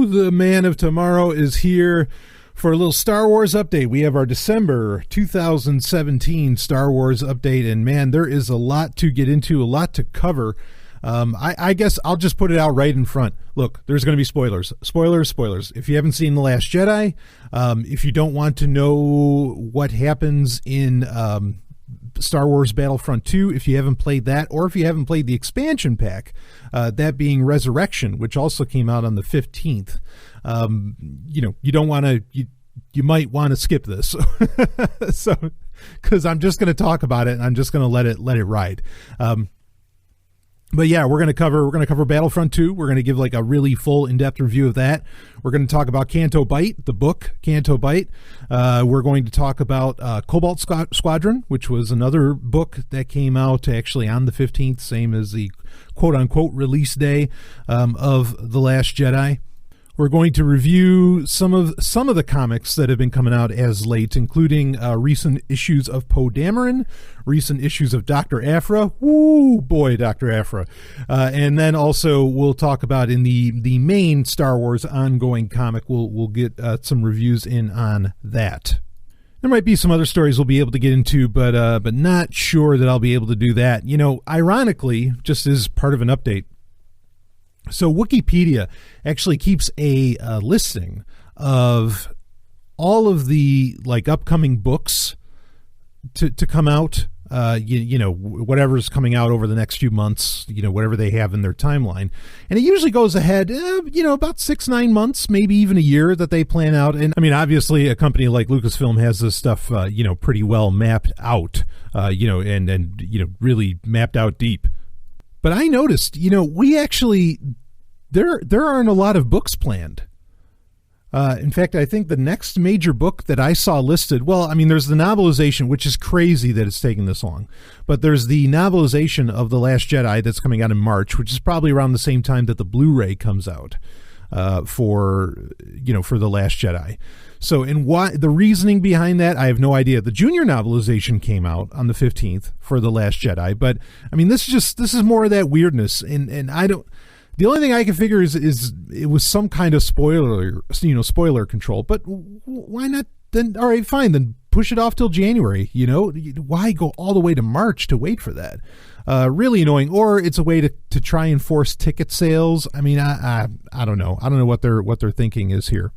The Man of Tomorrow is here for a little Star Wars update. We have our December 2017 Star Wars update, and man, there is a lot to get into, a lot to cover. I guess I'll just put it out right in front. Look, there's going to be spoilers. Spoilers. If you haven't seen The Last Jedi, if you don't want to know what happens in Star Wars Battlefront 2, if you haven't played that, or if you haven't played the expansion pack, that being Resurrection, which also came out on the 15th, you don't want to, you might want to skip this. So, because I'm just going to talk about it and I'm just going to let it ride. But yeah, we're going to cover Battlefront 2. We're going to give like a really full in-depth review of that. We're going to talk about Canto Bight, the book Canto Bight. We're going to talk about Cobalt Squardon, which was another book that came out actually on the 15th, same as the quote-unquote release day of The Last Jedi. We're going to review some of the comics that have been coming out as late, including recent issues of Poe Dameron, recent issues of Dr. Aphra. Woo, boy, Dr. Aphra. And then also we'll talk about in the main Star Wars ongoing comic. We'll get some reviews in on that. There might be some other stories we'll be able to get into, but not sure that I'll be able to do that. You know, ironically, just as part of an update, so Wikipedia actually keeps a listing of all of the like upcoming books to come out, whatever's coming out over the next few months, whatever they have in their timeline. And it usually goes ahead, about 6-9 months, maybe even a year that they plan out. And I mean, obviously a company like Lucasfilm has this stuff, pretty well mapped out, and really mapped out deep. But I noticed, we actually, there aren't a lot of books planned. In fact, I think the next major book that I saw listed, well, I mean, there's the novelization, which is crazy that it's taking this long. But there's the novelization of The Last Jedi that's coming out in March, which is probably around the same time that the Blu-ray comes out for The Last Jedi. So, and why the reasoning behind that, I have no idea. The junior novelization came out on the 15th for The Last Jedi, but I mean, this is more of that weirdness, and I don't. The only thing I can figure is it was some kind of spoiler control. But why not? Then all right, fine. Then push it off till January. Why go all the way to March to wait for that? Really annoying. Or it's a way to try and force ticket sales. I mean, I don't know. I don't know what their thinking is here.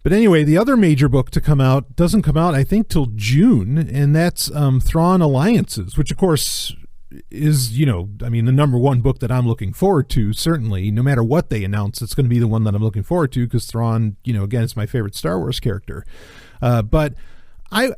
But anyway, the other major book to come out doesn't come out, I think, till June, and that's Thrawn Alliances, which, of course, is, the number one book that I'm looking forward to, certainly. No matter what they announce, it's going to be the one that I'm looking forward to, because Thrawn, again, is my favorite Star Wars character. But I'm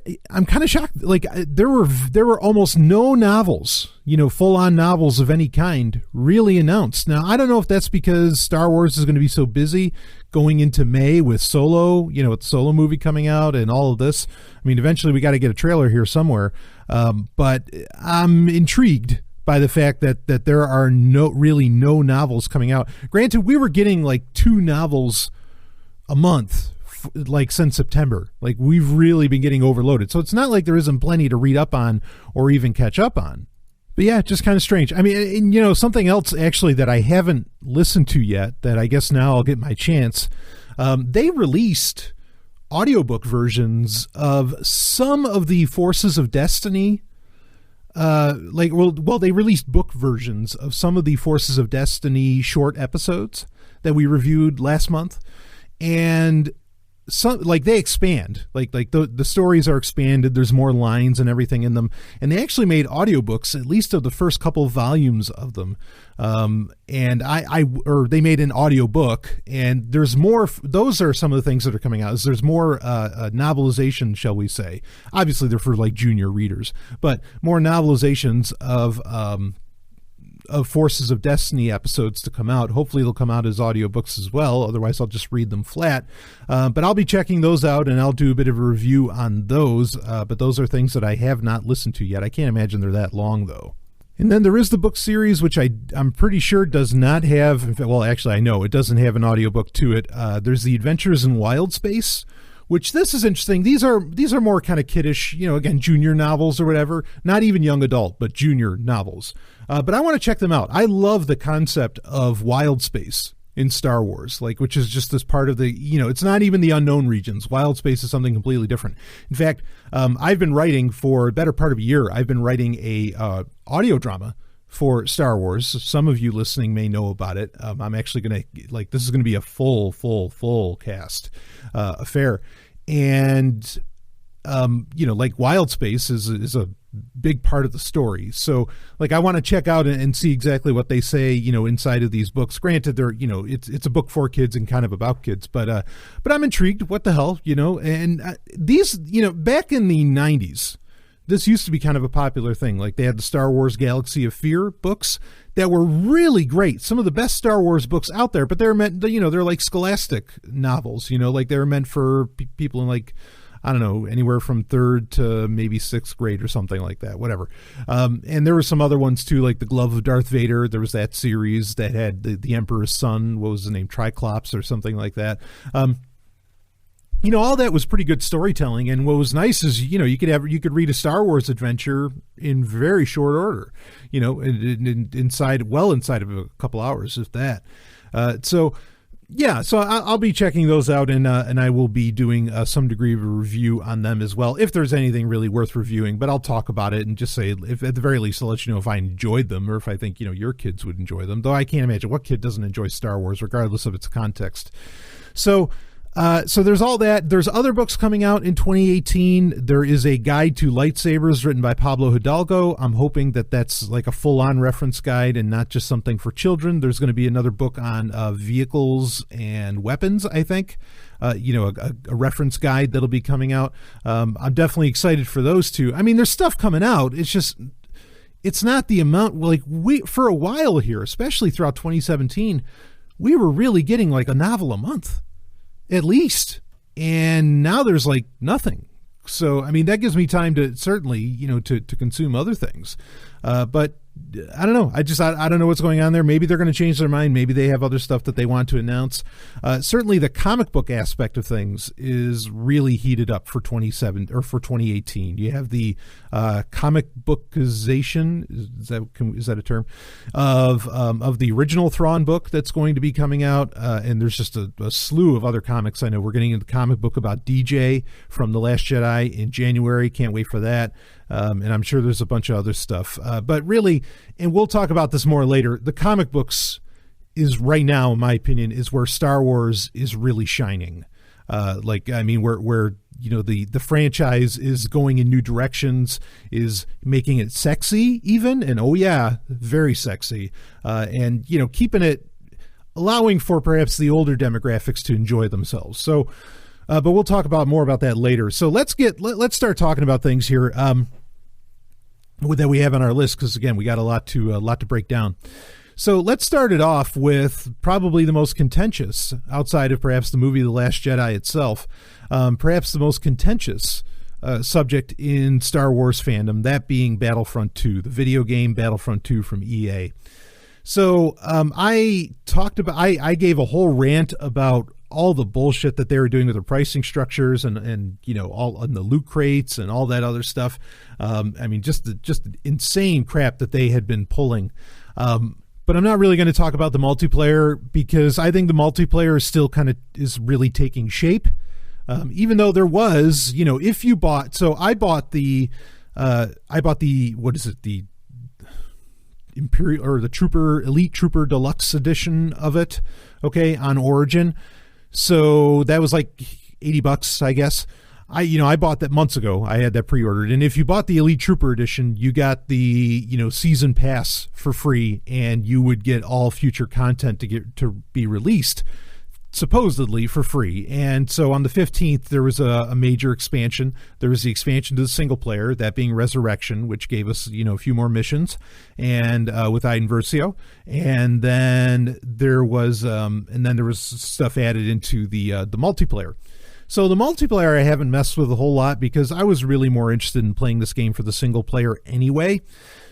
kind of shocked. Like, there were almost no novels, full-on novels of any kind really announced. Now, I don't know if that's because Star Wars is going to be so busy going into May with Solo, with the Solo movie coming out and all of this. I mean, eventually we got to get a trailer here somewhere. But I'm intrigued by the fact that there are no novels coming out. Granted, we were getting like 2 novels a month since September. Like, we've really been getting overloaded. So it's not like there isn't plenty to read up on or even catch up on. But yeah, just kind of strange. I mean, and, something else actually that I haven't listened to yet that I guess now I'll get my chance. They released audiobook versions of some of the Forces of Destiny. They released book versions of some of the Forces of Destiny short episodes that we reviewed last month. And they expand, the stories are expanded. There's more lines and everything in them, and they actually made audiobooks, at least of the first couple volumes of them. And they made an audiobook, and there's more. Those are some of the things that are coming out. There's more novelization, shall we say? Obviously, they're for like junior readers, but more novelizations of Forces of Destiny episodes to come out. Hopefully they'll come out as audiobooks as well. Otherwise I'll just read them flat. But I'll be checking those out, and I'll do a bit of a review on those. But those are things that I have not listened to yet. I can't imagine they're that long though. And then there is the book series, which I'm pretty sure does not have, well, actually I know it doesn't have an audiobook to it. There's the Adventures in Wild Space, which this is interesting. These are more kind of kiddish, again, junior novels or whatever, not even young adult, but junior novels. But I want to check them out. I love the concept of wild space. in Star Wars, like, which is just this part of the, it's not even the unknown regions. Wild space is something completely different. In fact, I've been writing for a better part of a year. I've been writing a audio drama for Star Wars. Some of you listening may know about it. I'm actually going to, this is going to be a full cast affair. And, wild space is a big part of the story. So I want to check out and see exactly what they say, inside of these books. Granted, they're, it's a book for kids and kind of about kids, but I'm intrigued. What the hell, and these, back in the 90s, this used to be kind of a popular thing. Like, they had the Star Wars Galaxy of Fear books that were really great. Some of the best Star Wars books out there, but they're meant, they're like scholastic novels, they're meant for people in I don't know, anywhere from 3rd to maybe 6th grade or something like that, whatever. And there were some other ones too, like The Glove of Darth Vader. There was that series that had the Emperor's son, what was his name, Triclops or something like that. All that was pretty good storytelling. And what was nice is, you could read a Star Wars adventure in very short order, inside of a couple hours, if that. So I'll be checking those out, and I will be doing some degree of a review on them as well, if there's anything really worth reviewing. But I'll talk about it and just say, if at the very least, I'll let you know if I enjoyed them or if I think your kids would enjoy them. Though I can't imagine what kid doesn't enjoy Star Wars, regardless of its context. So there's all that. There's other books coming out in 2018. There is a guide to lightsabers written by Pablo Hidalgo. I'm hoping that that's like a full-on reference guide and not just something for children. There's going to be another book on vehicles and weapons, I think. A reference guide that'll be coming out. I'm definitely excited for those two. I mean, there's stuff coming out. It's just, it's not the amount. For a while here, especially throughout 2017, we were really getting like a novel a month, at least. And now there's like nothing. So, I mean, that gives me time to certainly, to consume other things. But I don't know. I don't know what's going on there. Maybe they're going to change their mind. Maybe they have other stuff that they want to announce. Certainly the comic book aspect of things is really heated up for 2018. You have the comic bookization, is that a term, of the original Thrawn book that's going to be coming out. And there's just a slew of other comics. I know we're getting into the comic book about DJ from The Last Jedi in January. Can't wait for that. And I'm sure there's a bunch of other stuff. But really, and we'll talk about this more later, the comic books is right now, in my opinion, is where Star Wars is really shining. Where the franchise is going in new directions, is making it sexy even, and very sexy. And keeping it, allowing for perhaps the older demographics to enjoy themselves. So, but we'll talk more about that later. So let's start talking about things here that we have on our list, because again, we got a lot to break down. So let's start it off with probably the most contentious, outside of perhaps the movie The Last Jedi itself, perhaps the most contentious subject in Star Wars fandom, that being Battlefront II, the video game Battlefront II from EA. So I gave a whole rant about all the bullshit that they were doing with their pricing structures and all on the loot crates and all that other stuff. Just the insane crap that they had been pulling. But I'm not really going to talk about the multiplayer, because I think the multiplayer is still is really taking shape. Even though there was, if you bought, so I bought the what is it? The Imperial or the Elite Trooper Deluxe edition of it. Okay. On Origin. So that was like $80, I guess. I bought that months ago. I had that pre-ordered. And if you bought the Elite Trooper edition, you got the, season pass for free, and you would get all future content to be released, supposedly for free. And so on the 15th, there was a major expansion. There was the expansion to the single player, that being Resurrection, which gave us, a few more missions, and with Iden Versio. And then there was stuff added into the multiplayer. So the multiplayer I haven't messed with a whole lot, because I was really more interested in playing this game for the single player anyway.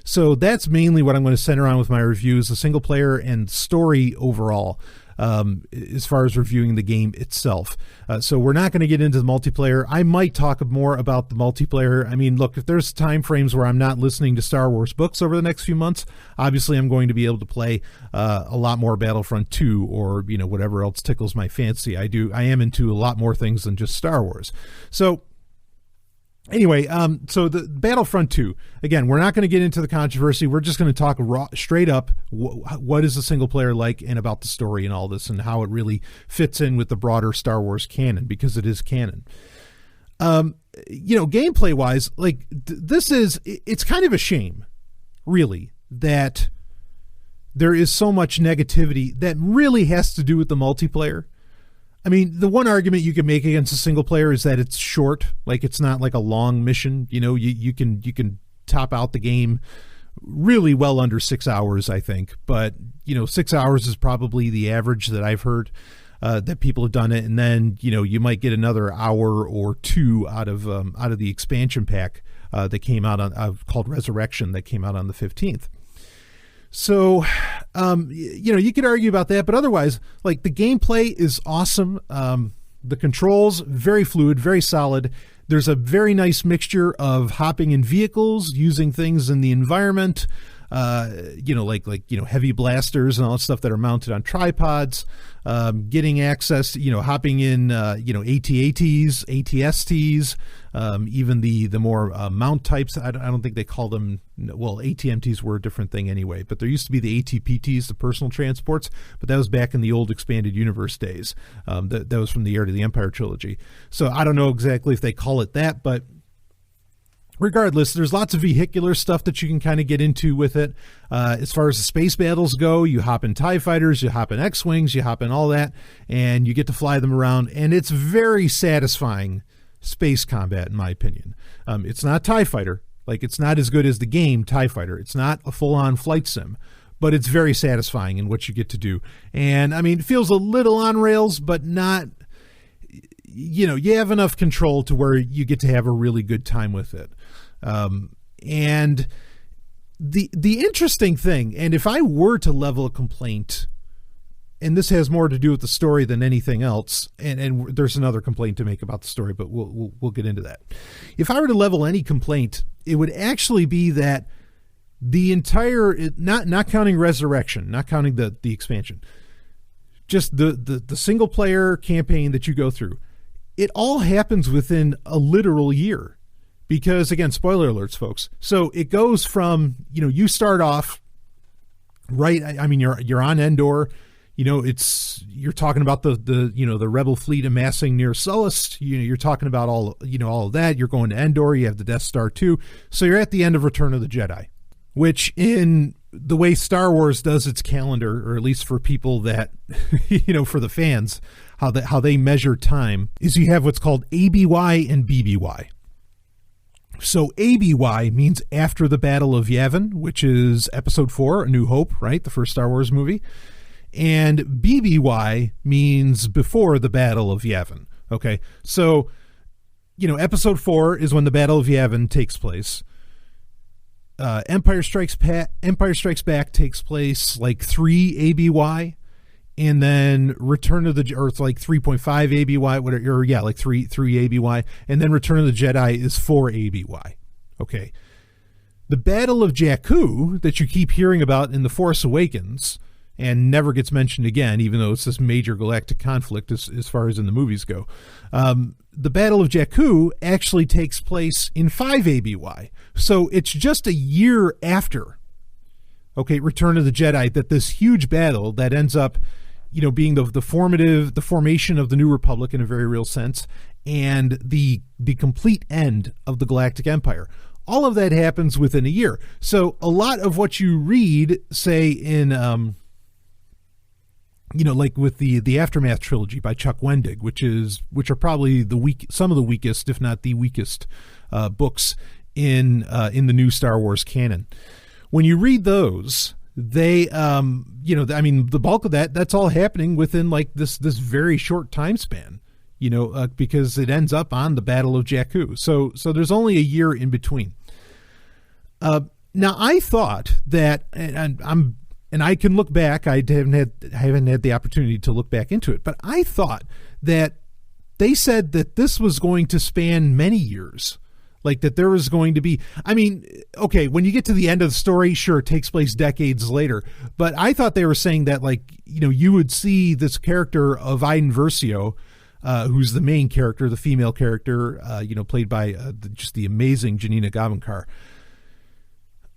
So that's mainly what I'm going to center on with my reviews, the single player and story overall. as far as reviewing the game itself. So we're not going to get into the multiplayer. I might talk more about the multiplayer. I mean, look, if there's time frames where I'm not listening to Star Wars books over the next few months, obviously I'm going to be able to play a lot more Battlefront 2 or, whatever else tickles my fancy. I am into a lot more things than just Star Wars. So anyway, so the Battlefront 2, again, we're not going to get into the controversy. We're just going to talk straight up what is the single player like and about the story and all this and how it really fits in with the broader Star Wars canon, because it is canon. Gameplay wise, like it's kind of a shame, really, that there is so much negativity that really has to do with the multiplayer. I mean, the one argument you can make against a single player is that it's short. Like, it's not like a long mission. You can top out the game really well under 6 hours, I think. But 6 hours is probably the average that I've heard that people have done it. And then you might get another hour or two out of the expansion pack that came out on called Resurrection, that came out on the 15th. So, you could argue about that, but otherwise, like, the gameplay is awesome. The controls, very fluid, very solid. There's a very nice mixture of hopping in vehicles, using things in the environment, heavy blasters and all that stuff that are mounted on tripods, getting access, hopping in, AT-ATs, ATSTs, even the more mount types. I don't think they call them, well, ATMTs were a different thing anyway, but there used to be the ATPTs, the personal transports, but that was back in the old expanded universe days. That was from the Heir to the Empire trilogy. So I don't know exactly if they call it that, but regardless, there's lots of vehicular stuff that you can kind of get into with it. As far as the space battles go, you hop in TIE fighters, you hop in X-Wings, you hop in all that, and you get to fly them around, and it's very satisfying space combat, in my opinion. It's not TIE Fighter. Like, it's not as good as the game TIE Fighter. It's not a full-on flight sim, but it's very satisfying in what you get to do. And, I mean, it feels a little on rails, but not, you have enough control to where you get to have a really good time with it. And the interesting thing, and if I were to level a complaint, and this has more to do with the story than anything else, and there's another complaint to make about the story, but we'll get into that. If I were to level any complaint, it would actually be that the entire, not counting Resurrection, not counting the expansion, just the single player campaign that you go through, it all happens within a literal year. Because, again, spoiler alerts, folks. So it goes from, you start off, right, I mean, you're on Endor, you're talking about the rebel fleet amassing near Sullust, you're talking about all of that, you're going to Endor, you have the Death Star 2, so you're at the end of Return of the Jedi, which in the way Star Wars does its calendar, or at least for people that, for the fans, how they measure time, is you have what's called ABY and BBY. So ABY means after the Battle of Yavin, which is Episode 4, A New Hope, right? The first Star Wars movie. And BBY means before the Battle of Yavin. Okay, so, Episode 4 is when the Battle of Yavin takes place. Empire Strikes Back takes place like 3 ABY. And then Return of the Earth, like 3.5 ABY, whatever, or yeah, like 3 ABY. And then Return of the Jedi is 4 ABY. Okay. The Battle of Jakku that you keep hearing about in The Force Awakens and never gets mentioned again, even though it's this major galactic conflict as far as in the movies go. The Battle of Jakku actually takes place in 5 ABY. So it's just a year after, okay, Return of the Jedi, that this huge battle that ends up, being the formation of the New Republic in a very real sense, and the complete end of the Galactic Empire. All of that happens within a year. So a lot of what you read, say in, like with the Aftermath trilogy by Chuck Wendig, which are probably some of the weakest, if not the weakest, books in the new Star Wars canon. When you read those, they, the bulk of that's all happening within like this very short time span, because it ends up on the Battle of Jakku. So there's only a year in between. Now I thought that, and and I can look back. I haven't had the opportunity to look back into it, but I thought that they said that this was going to span many years. Like that there was going to be, I mean, okay, when you get to the end of the story, sure, it takes place decades later. But I thought they were saying that, like, you know, you would see this character of Iden Versio, who's the main character, the female character, you know, played by just the amazing Janina Gavankar,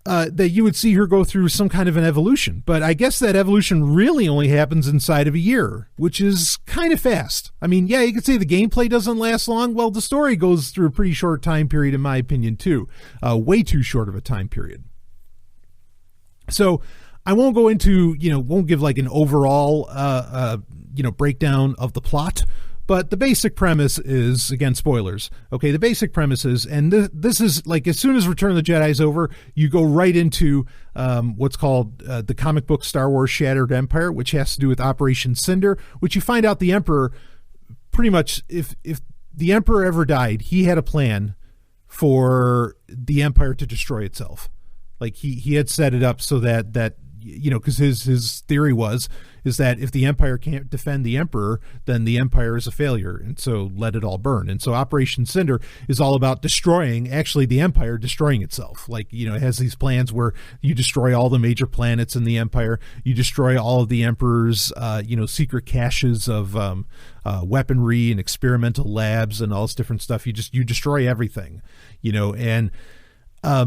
that you would see her go through some kind of an evolution. But I guess that evolution really only happens inside of a year, which is kind of fast. I mean, yeah, you could say the gameplay doesn't last long. Well, the story goes through a pretty short time period, in my opinion, too. Way too short of a time period. So I won't go into, you know, won't give like an overall, you know, breakdown of the plot. But the basic premise is, again, spoilers. Okay, the basic premise is, and this is like as soon as Return of the Jedi is over, you go right into what's called the comic book Star Wars Shattered Empire, which has to do with Operation Cinder, which you find out the Emperor pretty much, if the Emperor ever died, he had a plan for the Empire to destroy itself. Like he had set it up so that you know, because his theory is that if the Empire can't defend the Emperor, then the Empire is a failure, and so let it all burn. And so Operation Cinder is all about destroying, actually the Empire destroying itself. Like, you know, it has these plans where you destroy all the major planets in the Empire, you destroy all of the Emperor's, you know, secret caches of weaponry and experimental labs and all this different stuff. You destroy everything, you know, and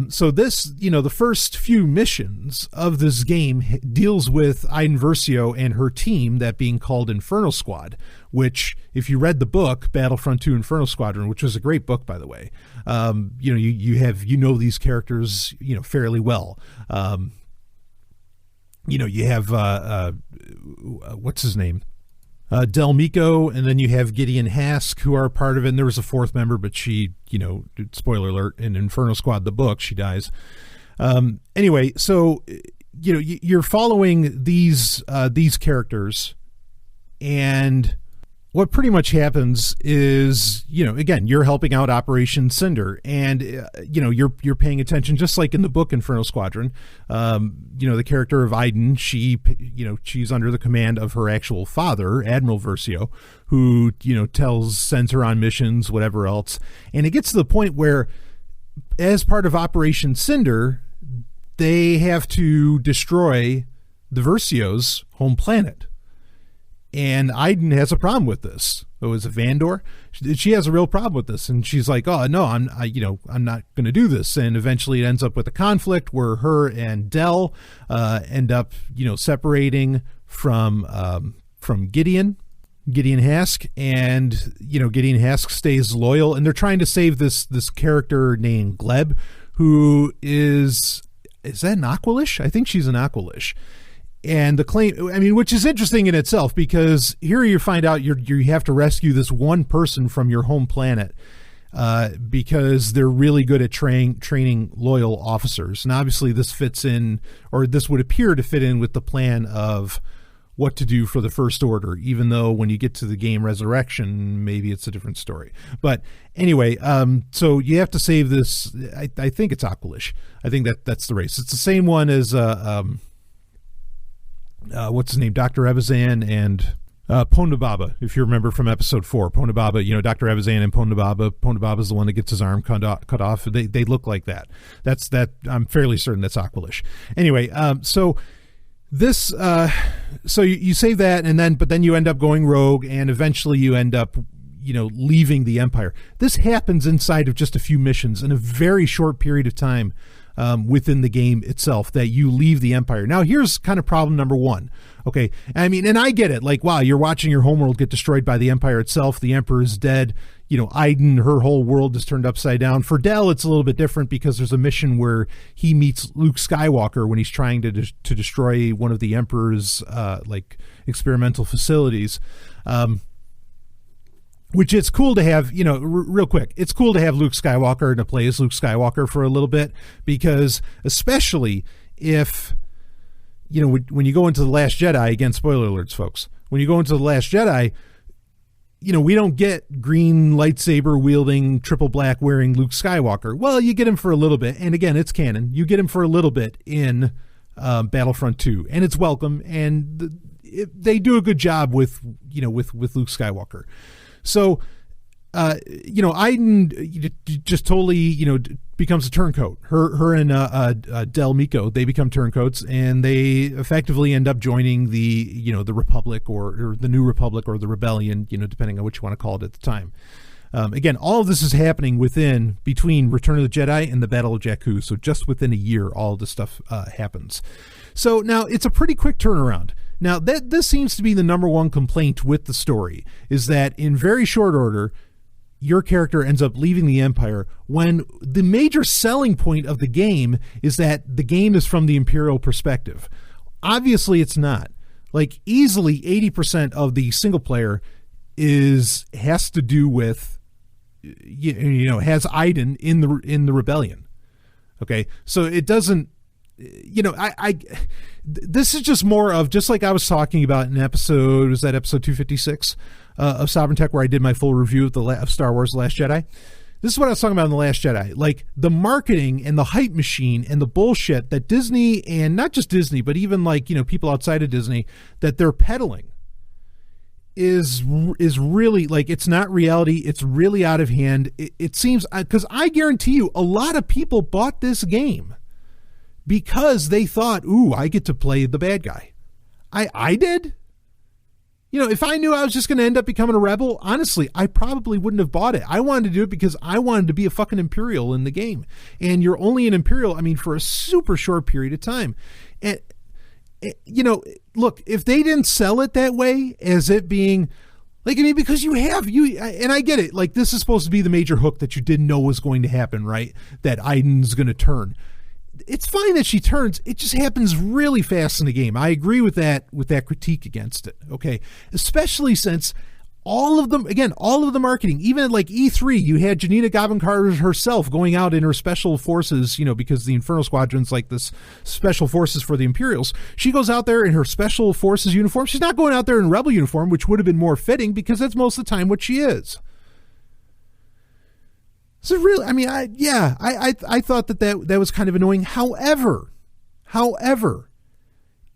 so this, you know, the first few missions of this game deals with Iden Versio and her team, that being called Inferno Squad, which, if you read the book, Battlefront II Inferno Squadron, which was a great book, by the way, you know, you know these characters, you know, fairly well. You know, you have, what's his name? Del Mico, and then you have Gideon Hask, who are a part of it, and there was a fourth member, but she, you know, spoiler alert, in Inferno Squad, the book, she dies. Anyway, so, you know, you're following these characters, and what pretty much happens is, you know, again, you're helping out Operation Cinder, and, you know, you're paying attention, just like in the book Inferno Squadron. You know, the character of Iden, she's under the command of her actual father, Admiral Versio, who, you know, sends her on missions, whatever else. And it gets to the point where, as part of Operation Cinder, they have to destroy the Versio's home planet. And Iden has a problem with this. Oh, is it Vandor? She has a real problem with this, and she's like, "Oh no, I'm not going to do this." And eventually, it ends up with a conflict where her and Del end up, you know, separating from Gideon Hask, and, you know, Gideon Hask stays loyal, and they're trying to save this character named Gleb, who is that an Aqualish? I think she's an Aqualish. And the claim, I mean, which is interesting in itself, because here you find out you have to rescue this one person from your home planet, because they're really good at training loyal officers. And obviously this fits in, or this would appear to fit in, with the plan of what to do for the First Order, even though when you get to the game Resurrection, maybe it's a different story. But anyway, so you have to save this, I think it's Aqualish. I think that's the race. It's the same one as what's his name, Dr. Evazan and Ponda Baba, if you remember from episode 4. Ponda Baba, you know, Dr. Evazan and Ponda Baba is the one that gets his arm cut off. They look like that. I'm fairly certain that's Aqualish. Anyway, so this, so you save that, but then you end up going rogue, and eventually you end up, you know, leaving the Empire. This happens inside of just a few missions in a very short period of time. Within the game itself, that you leave the Empire. Now, here's kind of problem number one. Okay, I mean, and I get it. Like, wow, you're watching your homeworld get destroyed by the Empire itself. The Emperor is dead. You know, Iden, her whole world is turned upside down. For Del, it's a little bit different, because there's a mission where he meets Luke Skywalker when he's trying to destroy one of the Emperor's like experimental facilities. Which it's cool to have, you know, real quick, it's cool to have Luke Skywalker and to play as Luke Skywalker for a little bit, because especially if, you know, when you go into The Last Jedi, again, spoiler alerts, folks, when you go into The Last Jedi, you know, we don't get green lightsaber wielding, triple black wearing Luke Skywalker. Well, you get him for a little bit, and again, it's canon. You get him for a little bit in Battlefront 2, and it's welcome, and they do a good job with Luke Skywalker. So, Iden just totally, becomes a turncoat. Her and Del Meeko, they become turncoats, and they effectively end up joining the Republic or the New Republic or the Rebellion, depending on what you want to call it at the time. Again, all of this is happening between Return of the Jedi and the Battle of Jakku. So just within a year, all of this stuff happens. So now it's a pretty quick turnaround. Now this seems to be the number one complaint with the story, is that in very short order, your character ends up leaving the Empire when the major selling point of the game is that the game is from the Imperial perspective. Obviously it's not. Like easily 80% of the single player has to do with, has Iden in the rebellion. Okay. So it doesn't, this is just more of, just like I was talking about in episode 256 of Sovereign Tech, where I did my full review of Star Wars The Last Jedi. This is what I was talking about in The Last Jedi. Like the marketing and the hype machine and the bullshit that Disney, and not just Disney, but even people outside of Disney, that they're peddling is really, like, it's not reality. It's really out of hand. It seems, because I guarantee you a lot of people bought this game because they thought, ooh, I get to play the bad guy. I did. If I knew I was just going to end up becoming a rebel, honestly, I probably wouldn't have bought it. I wanted to do it because I wanted to be a fucking Imperial in the game. And you're only an Imperial, for a super short period of time. And, look, if they didn't sell it that way, as it being, because and I get it, like, this is supposed to be the major hook that you didn't know was going to happen, right? That Iden's going to turn. It's fine that she turns. It just happens really fast in the game. I agree with that critique against it. Okay. Especially since all of the marketing, even at like E3, you had Janina Gavin Carter herself going out in her special forces, because the Inferno Squadron's like this special forces for the Imperials. She goes out there in her special forces uniform. She's not going out there in rebel uniform, which would have been more fitting because that's most of the time what she is. So really, I thought that was kind of annoying. However,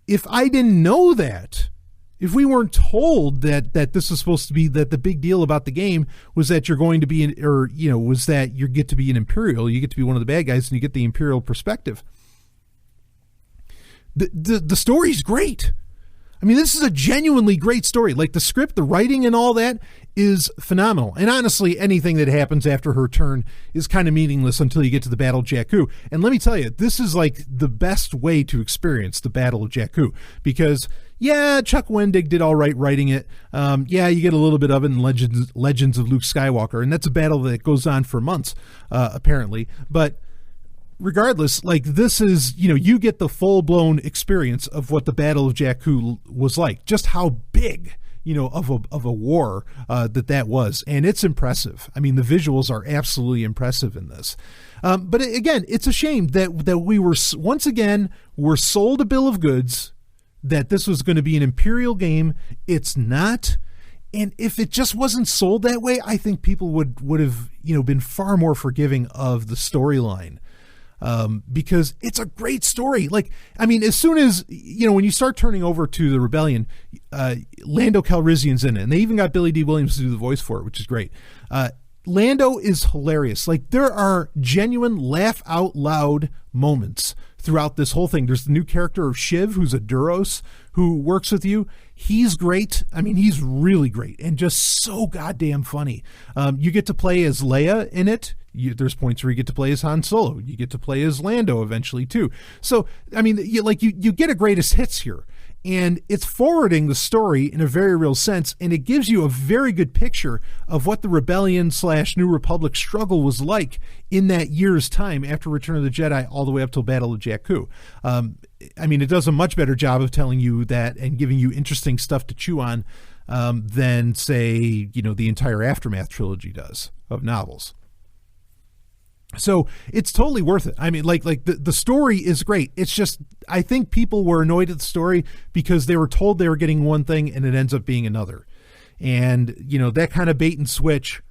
if I didn't know that, if we weren't told that this was supposed to be, that the big deal about the game was that you're going to be was that you get to be an Imperial, you get to be one of the bad guys, and you get the Imperial perspective. The story's great. This is a genuinely great story. Like the script, the writing, and all that is phenomenal. And honestly, anything that happens after her turn is kind of meaningless until you get to the Battle of Jakku. And let me tell you, this is like the best way to experience the Battle of Jakku, because Chuck Wendig did all right writing it. You get a little bit of it in Legends of Luke Skywalker, and that's a battle that goes on for months, apparently. But regardless, like, this is, you get the full-blown experience of what the Battle of Jakku was like, just how big, of a war that was. And it's impressive. The visuals are absolutely impressive in this. But again, it's a shame that we were sold a bill of goods that this was going to be an Imperial game. It's not. And if it just wasn't sold that way, I think people would have, been far more forgiving of the storyline. Because it's a great story. Like, as soon as, when you start turning over to the Rebellion, Lando Calrissian's in it, and they even got Billy D. Williams to do the voice for it, which is great. Lando is hilarious. Like, there are genuine laugh out loud moments throughout this whole thing. There's the new character of Shiv, who's a Duros, who works with you. He's great. He's really great and just so goddamn funny. You get to play as Leia in it. There's points where you get to play as Han Solo. You get to play as Lando eventually too. So, you get a greatest hits here, and it's forwarding the story in a very real sense. And it gives you a very good picture of what the Rebellion / New Republic struggle was like in that year's time after Return of the Jedi all the way up till Battle of Jakku. It does a much better job of telling you that and giving you interesting stuff to chew on than, say, the entire Aftermath trilogy does of novels. So it's totally worth it. The story is great. It's just, I think people were annoyed at the story because they were told they were getting one thing and it ends up being another. And, that kind of bait and switch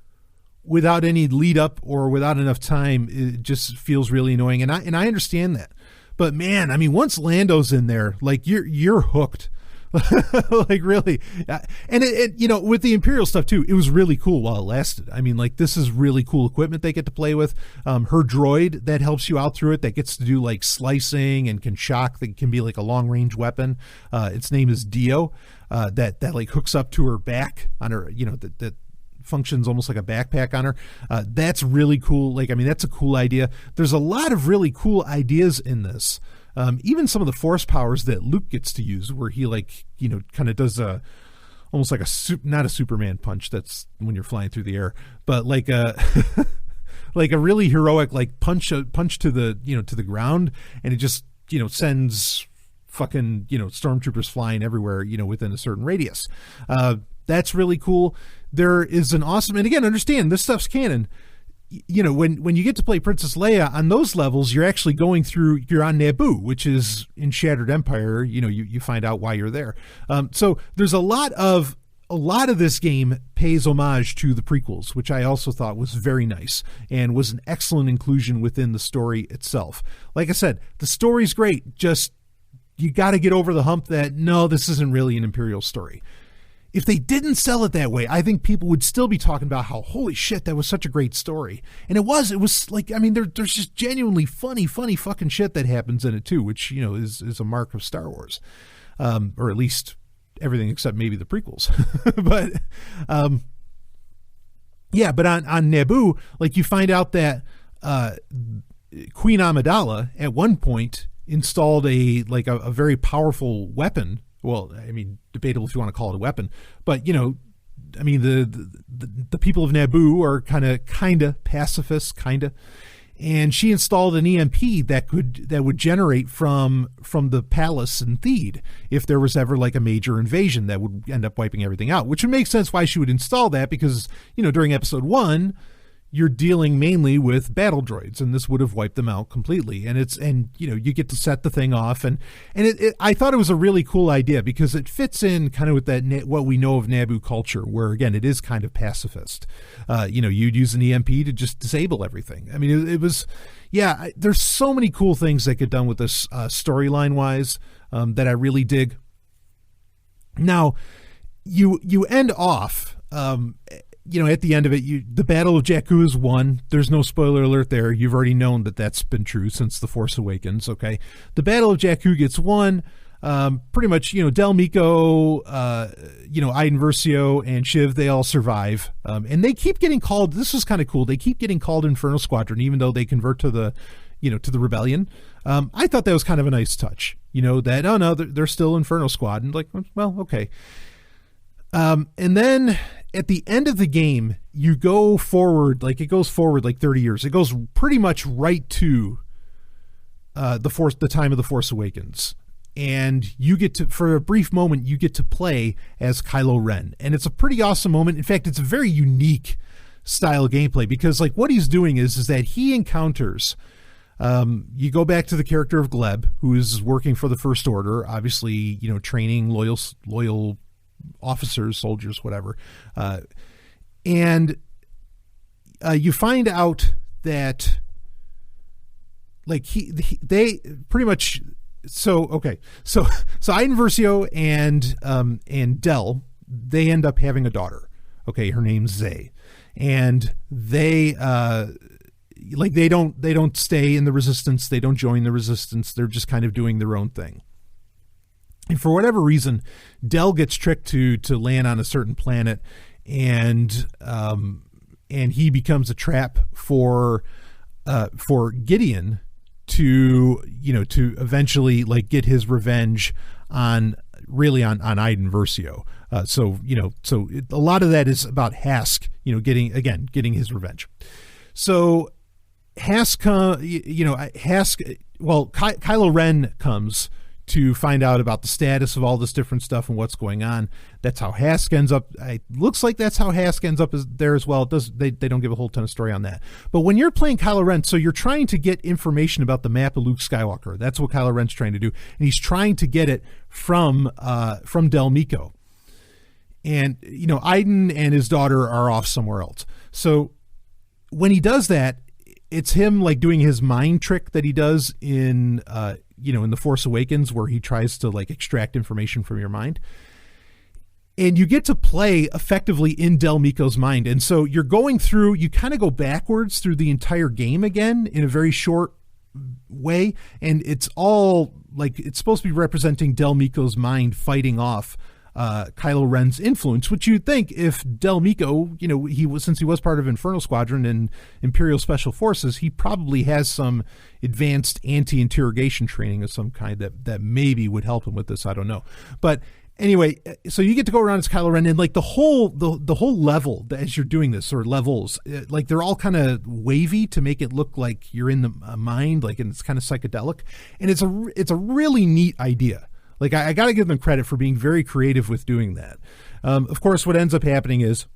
without any lead up or without enough time, it just feels really annoying. And I understand that. But man, I mean, once Lando's in there, like you're hooked. Like really. And it, you know, with the Imperial stuff too, it was really cool while it lasted. I mean, like this is really cool equipment they get to play with. Her droid that helps you out through it, that gets to do like slicing and can shock, that can be like a long range weapon. Its name is Dio. That like hooks up to her back on her, you know, that functions almost like a backpack on her. That's really cool. Like, I mean, that's a cool idea. There's a lot of really cool ideas in this. Even some of the force powers that Luke gets to use, where he like, you know, kind of does almost like not a Superman punch. That's when you're flying through the air, but like a like a really heroic like punch to the, you know, to the ground, and it just, you know, sends fucking, you know, stormtroopers flying everywhere, you know, within a certain radius. That's really cool. There is an awesome, and again, understand this stuff's canon. You know, when you get to play Princess Leia on those levels, you're actually you're on Naboo, which is in Shattered Empire. You know, you find out why you're there. So there's a lot of this game pays homage to the prequels, which I also thought was very nice and was an excellent inclusion within the story itself. Like I said, the story's great. Just, you got to get over the hump that, no, this isn't really an Imperial story. If they didn't sell it that way, I think people would still be talking about how, holy shit, that was such a great story. And it was like, I mean, there's just genuinely funny fucking shit that happens in it too, which, you know, is a mark of Star Wars. Or at least everything except maybe the prequels. But, yeah, but on Naboo, like you find out that, Queen Amidala at one point installed a very powerful weapon. Well, I mean, debatable if you want to call it a weapon, but you know, I mean, the people of Naboo are kind of pacifists, and she installed an EMP that would generate from the palace in Theed if there was ever like a major invasion that would end up wiping everything out, which would make sense why she would install that, because, you know, during episode 1, you're dealing mainly with battle droids, and this would have wiped them out completely. And you know, you get to set the thing off, and I thought it was a really cool idea because it fits in kind of with that what we know of Naboo culture, where again it is kind of pacifist. You know, you'd use an EMP to just disable everything. I mean, it was, yeah. There's so many cool things that get done with this storyline wise that I really dig. Now, you end off. You know, at the end of it, the Battle of Jakku is won. There's no spoiler alert there. You've already known that that's been true since The Force Awakens, okay? The Battle of Jakku gets won. Pretty much, you know, Del Meeko, you know, Iden Versio and Shiv, they all survive. And they keep getting called, this was kind of cool, they keep getting called Inferno Squadron, even though they convert to the, you know, to the Rebellion. I thought that was kind of a nice touch, you know, that, oh no, they're still Inferno Squadron. Like, well, okay. And then at the end of the game, you go forward, like it goes forward like 30 years. It goes pretty much right to the time of The Force Awakens. And you get to, for a brief moment, you get to play as Kylo Ren. And it's a pretty awesome moment. In fact, it's a very unique style of gameplay, because like what he's doing is that he encounters, you go back to the character of Gleb, who is working for the First Order, obviously, you know, training loyal officers, soldiers, whatever. And you find out that like they pretty much, so Iden Versio and Del, they end up having a daughter. Okay. Her name's Zay, and they, like they don't stay in the Resistance. They don't join the Resistance. They're just kind of doing their own thing. And for whatever reason, Del gets tricked to land on a certain planet, and he becomes a trap for Gideon to eventually like get his revenge on Iden Versio. So a lot of that is about Hask, you know, getting his revenge. So Kylo Ren comes to find out about the status of all this different stuff and what's going on. That's how Hask ends up. It looks like that's how Hask ends up there as well. It does. They don't give a whole ton of story on that. But when you're playing Kylo Ren, so you're trying to get information about the map of Luke Skywalker. That's what Kylo Ren's trying to do, and he's trying to get it from Del Meeko. And you know, Iden and his daughter are off somewhere else. So when he does that, it's him like doing his mind trick that he does in in The Force Awakens, where he tries to like extract information from your mind. And you get to play effectively in Del Meeko's mind. And so you're going through, you kind of go backwards through the entire game again in a very short way. And it's all like, it's supposed to be representing Del Meeko's mind fighting off Kylo Ren's influence, which you'd think if Del Meeko, since he was part of Infernal Squadron and Imperial Special Forces, he probably has some advanced anti-interrogation training of some kind that maybe would help him with this. I don't know. But anyway, so you get to go around as Kylo Ren, and like the whole level as you're doing this, or levels, like they're all kind of wavy to make it look like you're in the mind, like, and it's kind of psychedelic, and it's a really neat idea. Like I got to give them credit for being very creative with doing that. Of course, what ends up happening is,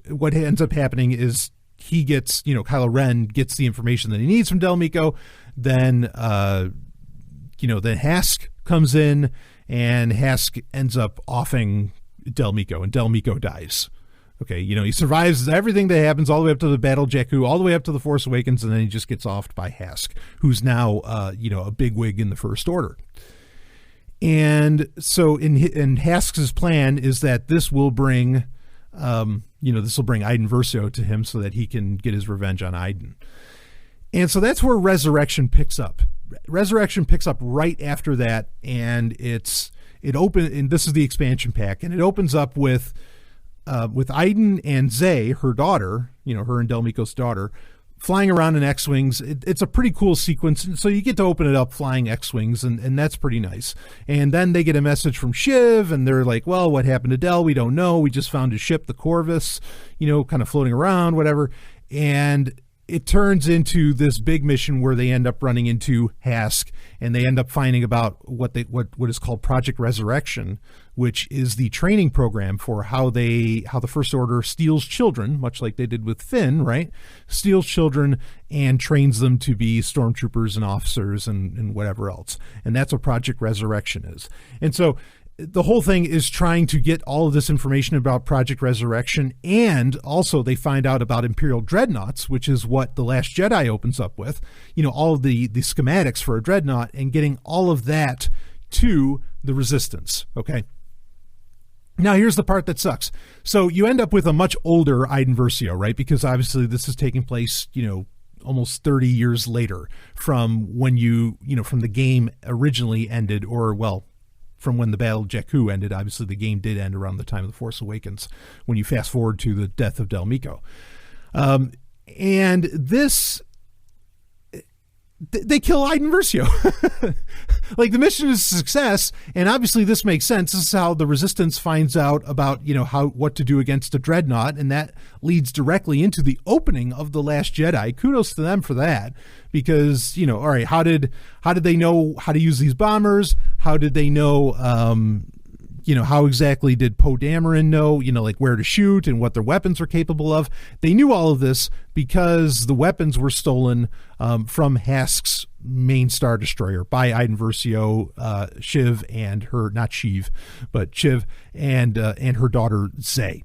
what ends up happening is he gets, Kylo Ren gets the information that he needs from Del Meeko. Then, then Hask comes in, and Hask ends up offing Del Meeko, and Del Meeko dies. Okay, he survives everything that happens all the way up to the Battle of Jakku, all the way up to The Force Awakens, and then he just gets offed by Hask, who's now, a bigwig in the First Order. And so in Hask's plan is that this will bring, Iden Versio to him so that he can get his revenge on Iden. And so that's where Resurrection picks up. Resurrection picks up right after that, and and this is the expansion pack, and it opens up with Iden and Zay, her daughter, her and Del Meeko's daughter, flying around in X-Wings. It's a pretty cool sequence. And so you get to open it up flying X-Wings, and that's pretty nice. And then they get a message from Shiv, and they're like, well, what happened to Del? We don't know. We just found his ship, the Corvus, kind of floating around, whatever. And it turns into this big mission where they end up running into Hask, and they end up finding about what is called Project Resurrection, which is the training program for how the First Order steals children, much like they did with Finn, right? Steals children and trains them to be stormtroopers and officers and whatever else. And that's what Project Resurrection is. And so the whole thing is trying to get all of this information about Project Resurrection, and also they find out about Imperial Dreadnoughts, which is what The Last Jedi opens up with, all of the schematics for a Dreadnought, and getting all of that to the Resistance, okay? Now, here's the part that sucks. So you end up with a much older Iden Versio, right? Because obviously this is taking place, almost 30 years later from when from the game originally ended, or, well, from when the Battle of Jakku ended. Obviously, the game did end around the time of The Force Awakens, when you fast forward to the death of Del Meeko. And this, they kill Iden Versio. Like, the mission is a success, and obviously this makes sense. This is how the Resistance finds out about, what to do against a Dreadnought, and that leads directly into the opening of The Last Jedi. Kudos to them for that, because, all right, how did they know how to use these bombers? How did they know, how exactly did Poe Dameron know, like where to shoot and what their weapons were capable of? They knew all of this because the weapons were stolen from Hask's main Star Destroyer by Iden Versio, Shiv and her, not Sheev, but Shiv and her daughter Zay,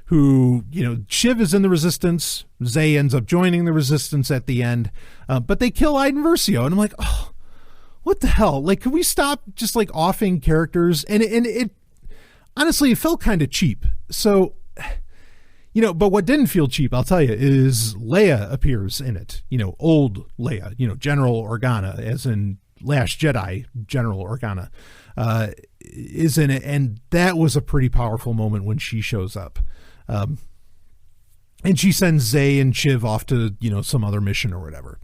who, Shiv is in the Resistance. Zay ends up joining the Resistance at the end, but they kill Iden Versio, and I'm like, oh, what the hell? Like, could we stop just like offing characters? And it honestly, it felt kind of cheap. So, but what didn't feel cheap, I'll tell you, is Leia appears in it. Old Leia, General Organa, as in Last Jedi, General Organa, is in it. And that was a pretty powerful moment when she shows up. And she sends Zay and Shiv off to, some other mission or whatever.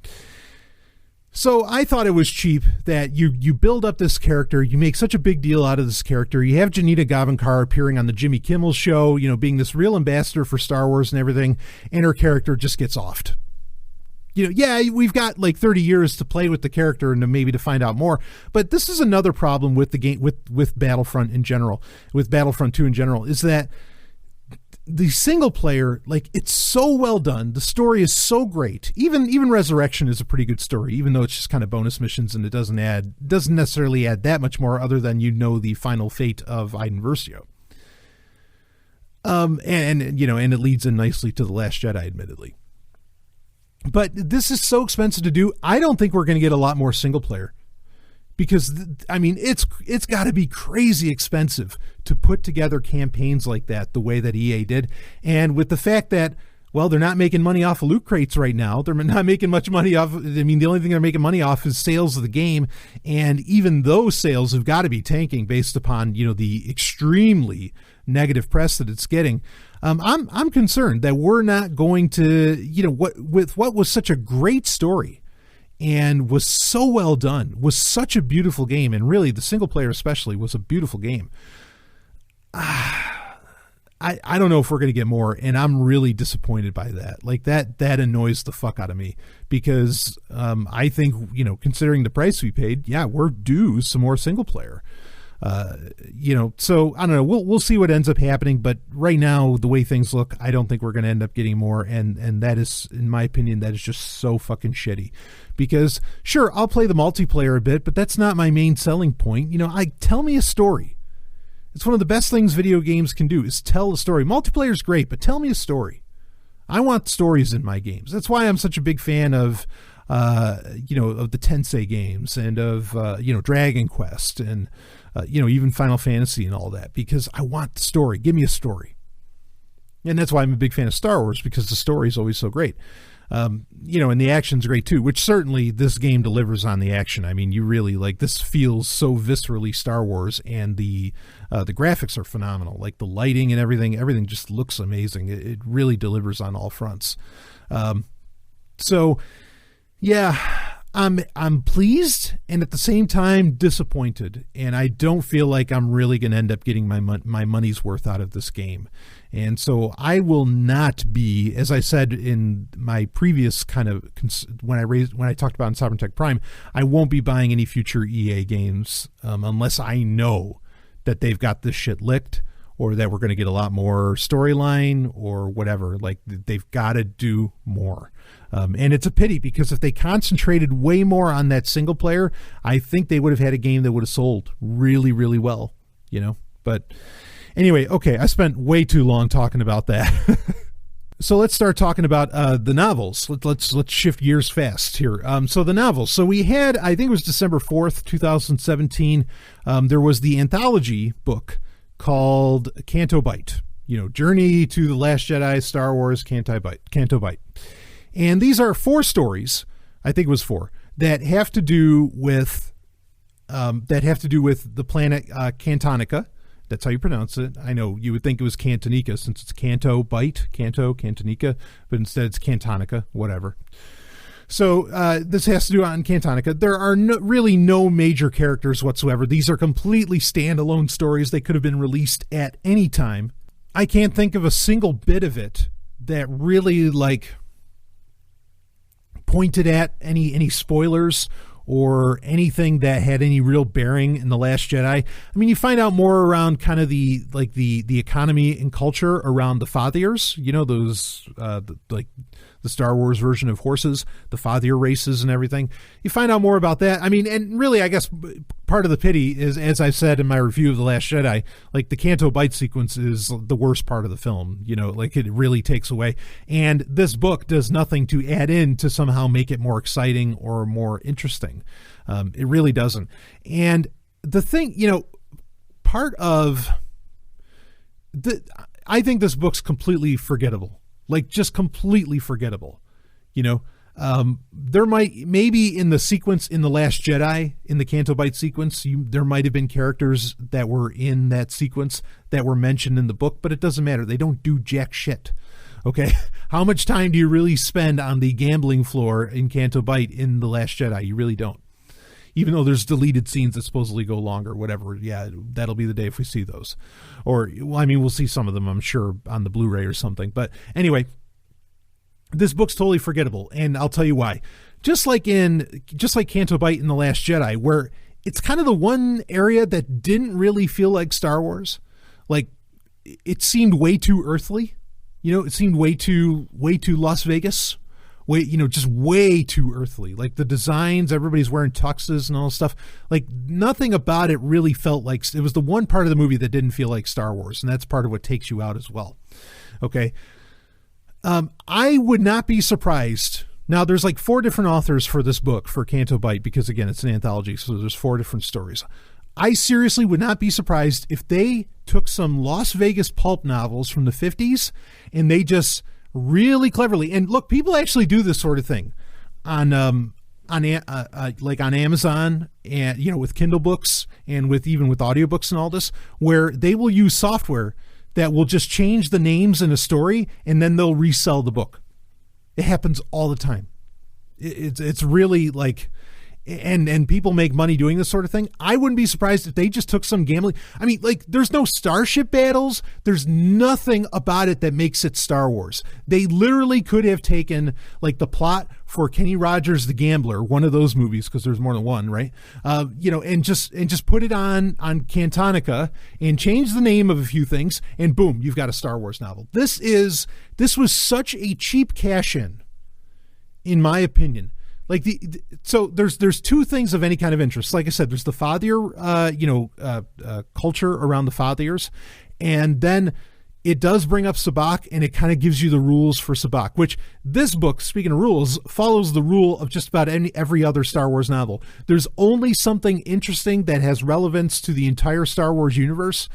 So I thought it was cheap that you build up this character, you make such a big deal out of this character. You have Janita Gavankar appearing on the Jimmy Kimmel show, being this real ambassador for Star Wars and everything, and her character just gets offed. We've got like 30 years to play with the character and maybe to find out more. But this is another problem with the game, with Battlefront in general, with Battlefront 2 in general, is that the single player, like, it's so well done. The story is so great. Even Resurrection is a pretty good story, even though it's just kind of bonus missions and it doesn't necessarily add that much more other than the final fate of Iden Versio. And it leads in nicely to The Last Jedi, admittedly. But this is so expensive to do. I don't think we're going to get a lot more single player, because I mean, it's got to be crazy expensive to put together campaigns like that the way that EA did. And with the fact that, well, they're not making money off of loot crates right now. They're not making much money off. I mean, the only thing they're making money off is sales of the game. And even those sales have got to be tanking based upon, the extremely negative press that it's getting. I'm concerned that we're not going to, what was such a great story and was so well done, was such a beautiful game. And really the single player especially was a beautiful game. I don't know if we're going to get more, and I'm really disappointed by that. Like that annoys the fuck out of me, because I think, considering the price we paid, yeah, we're due some more single player. So I don't know. We'll see what ends up happening, but right now, the way things look, I don't think we're going to end up getting more. And that is, in my opinion, that is just so fucking shitty, because sure, I'll play the multiplayer a bit, but that's not my main selling point. Tell me a story. It's one of the best things video games can do, is tell a story. Multiplayer is great, but tell me a story. I want stories in my games. That's why I'm such a big fan of the Tensei games and of, Dragon Quest and, even Final Fantasy and all that, because I want the story. Give me a story. And that's why I'm a big fan of Star Wars, because the story is always so great. And the action's great too, which certainly this game delivers on the action. I mean, you really this feels so viscerally Star Wars, and the graphics are phenomenal. Like the lighting and everything just looks amazing. It really delivers on all fronts. So yeah, I'm pleased and at the same time disappointed, and I don't feel like I'm really going to end up getting my money's worth out of this game. And so I will not be, as I said in my previous kind of when I talked about in Sovereign Tech Prime, I won't be buying any future EA games unless I know that they've got this shit licked, or that we're going to get a lot more storyline or whatever. Like, they've got to do more. And it's a pity, because if they concentrated way more on that single player, I think they would have had a game that would have sold really, really well, But anyway, okay, I spent way too long talking about that. So let's start talking about the novels. Let's shift gears fast here. So the novels. So we had, I think it was December 4th, 2017. There was the anthology book called Canto Bight. Journey to the Last Jedi, Star Wars, Canto Bight. And these are 4 stories, I think it was 4, that have to do with the planet Cantonica. That's how you pronounce it. I know you would think it was Cantonica, since it's Canto Bight, Cantonica, but instead it's Cantonica, whatever. So this has to do on Cantonica. There are really no major characters whatsoever. These are completely standalone stories. They could have been released at any time. I can't think of a single bit of it that really pointed at any spoilers or anything that had any real bearing in The Last Jedi. I mean, you find out more around kind of the economy and culture around the Fathiers, those the Star Wars version of horses, the Fathier races and everything. You find out more about that. I mean, and really, I guess part of the pity is, as I said in my review of The Last Jedi, the Canto Bight sequence is the worst part of the film. It really takes away. And this book does nothing to add in to somehow make it more exciting or more interesting. It really doesn't. And the thing, part of I think this book's completely forgettable. Just completely forgettable. There maybe in the sequence in The Last Jedi, in the Canto Bight sequence, there might have been characters that were in that sequence that were mentioned in the book, but it doesn't matter. They don't do jack shit. Okay. How much time do you really spend on the gambling floor in Canto Bight in The Last Jedi? You really don't. Even though there's deleted scenes that supposedly go longer, whatever. Yeah, that'll be the day if we see those. Or, we'll see some of them, I'm sure, on the Blu-ray or something. But anyway, this book's totally forgettable, and I'll tell you why. Just like Canto Bight in The Last Jedi, where it's kind of the one area that didn't really feel like Star Wars. It seemed way too earthly. It seemed way too Las Vegas. Just way too earthly. The designs, everybody's wearing tuxes and all this stuff. Nothing about it really felt like, it was the one part of the movie that didn't feel like Star Wars, and that's part of what takes you out as well. Okay. I would not be surprised Now, there's like 4 different authors for this book, for Canto Bight, because, again, it's an anthology, so there's 4 different stories. I seriously would not be surprised if they took some Las Vegas pulp novels from the 50s and they just really cleverly, and look, people actually do this sort of thing on like on Amazon, and, you know, with Kindle books and even with audiobooks and all this, where they will use software that will just change the names in a story and then they'll resell the book. It happens all the time. It's really like, and people make money doing this sort of thing. I wouldn't be surprised if they just took some gambling. I mean, like, there's no starship battles. There's nothing about it that makes it Star Wars. They literally could have taken like the plot for Kenny Rogers the Gambler, one of those movies, because there's more than one, right? You know, and just put it on Cantonica and change the name of a few things, and boom, you've got a Star Wars novel. This was such a cheap cash in my opinion. Like so there's 2 things of any kind of interest. Like I said, there's the fathier, culture around the fathiers. And then it does bring up sabacc, and it kind of gives you the rules for sabacc, which this book, speaking of rules, follows the rule of just about every other Star Wars novel. There's only something interesting that has relevance to the entire Star Wars universe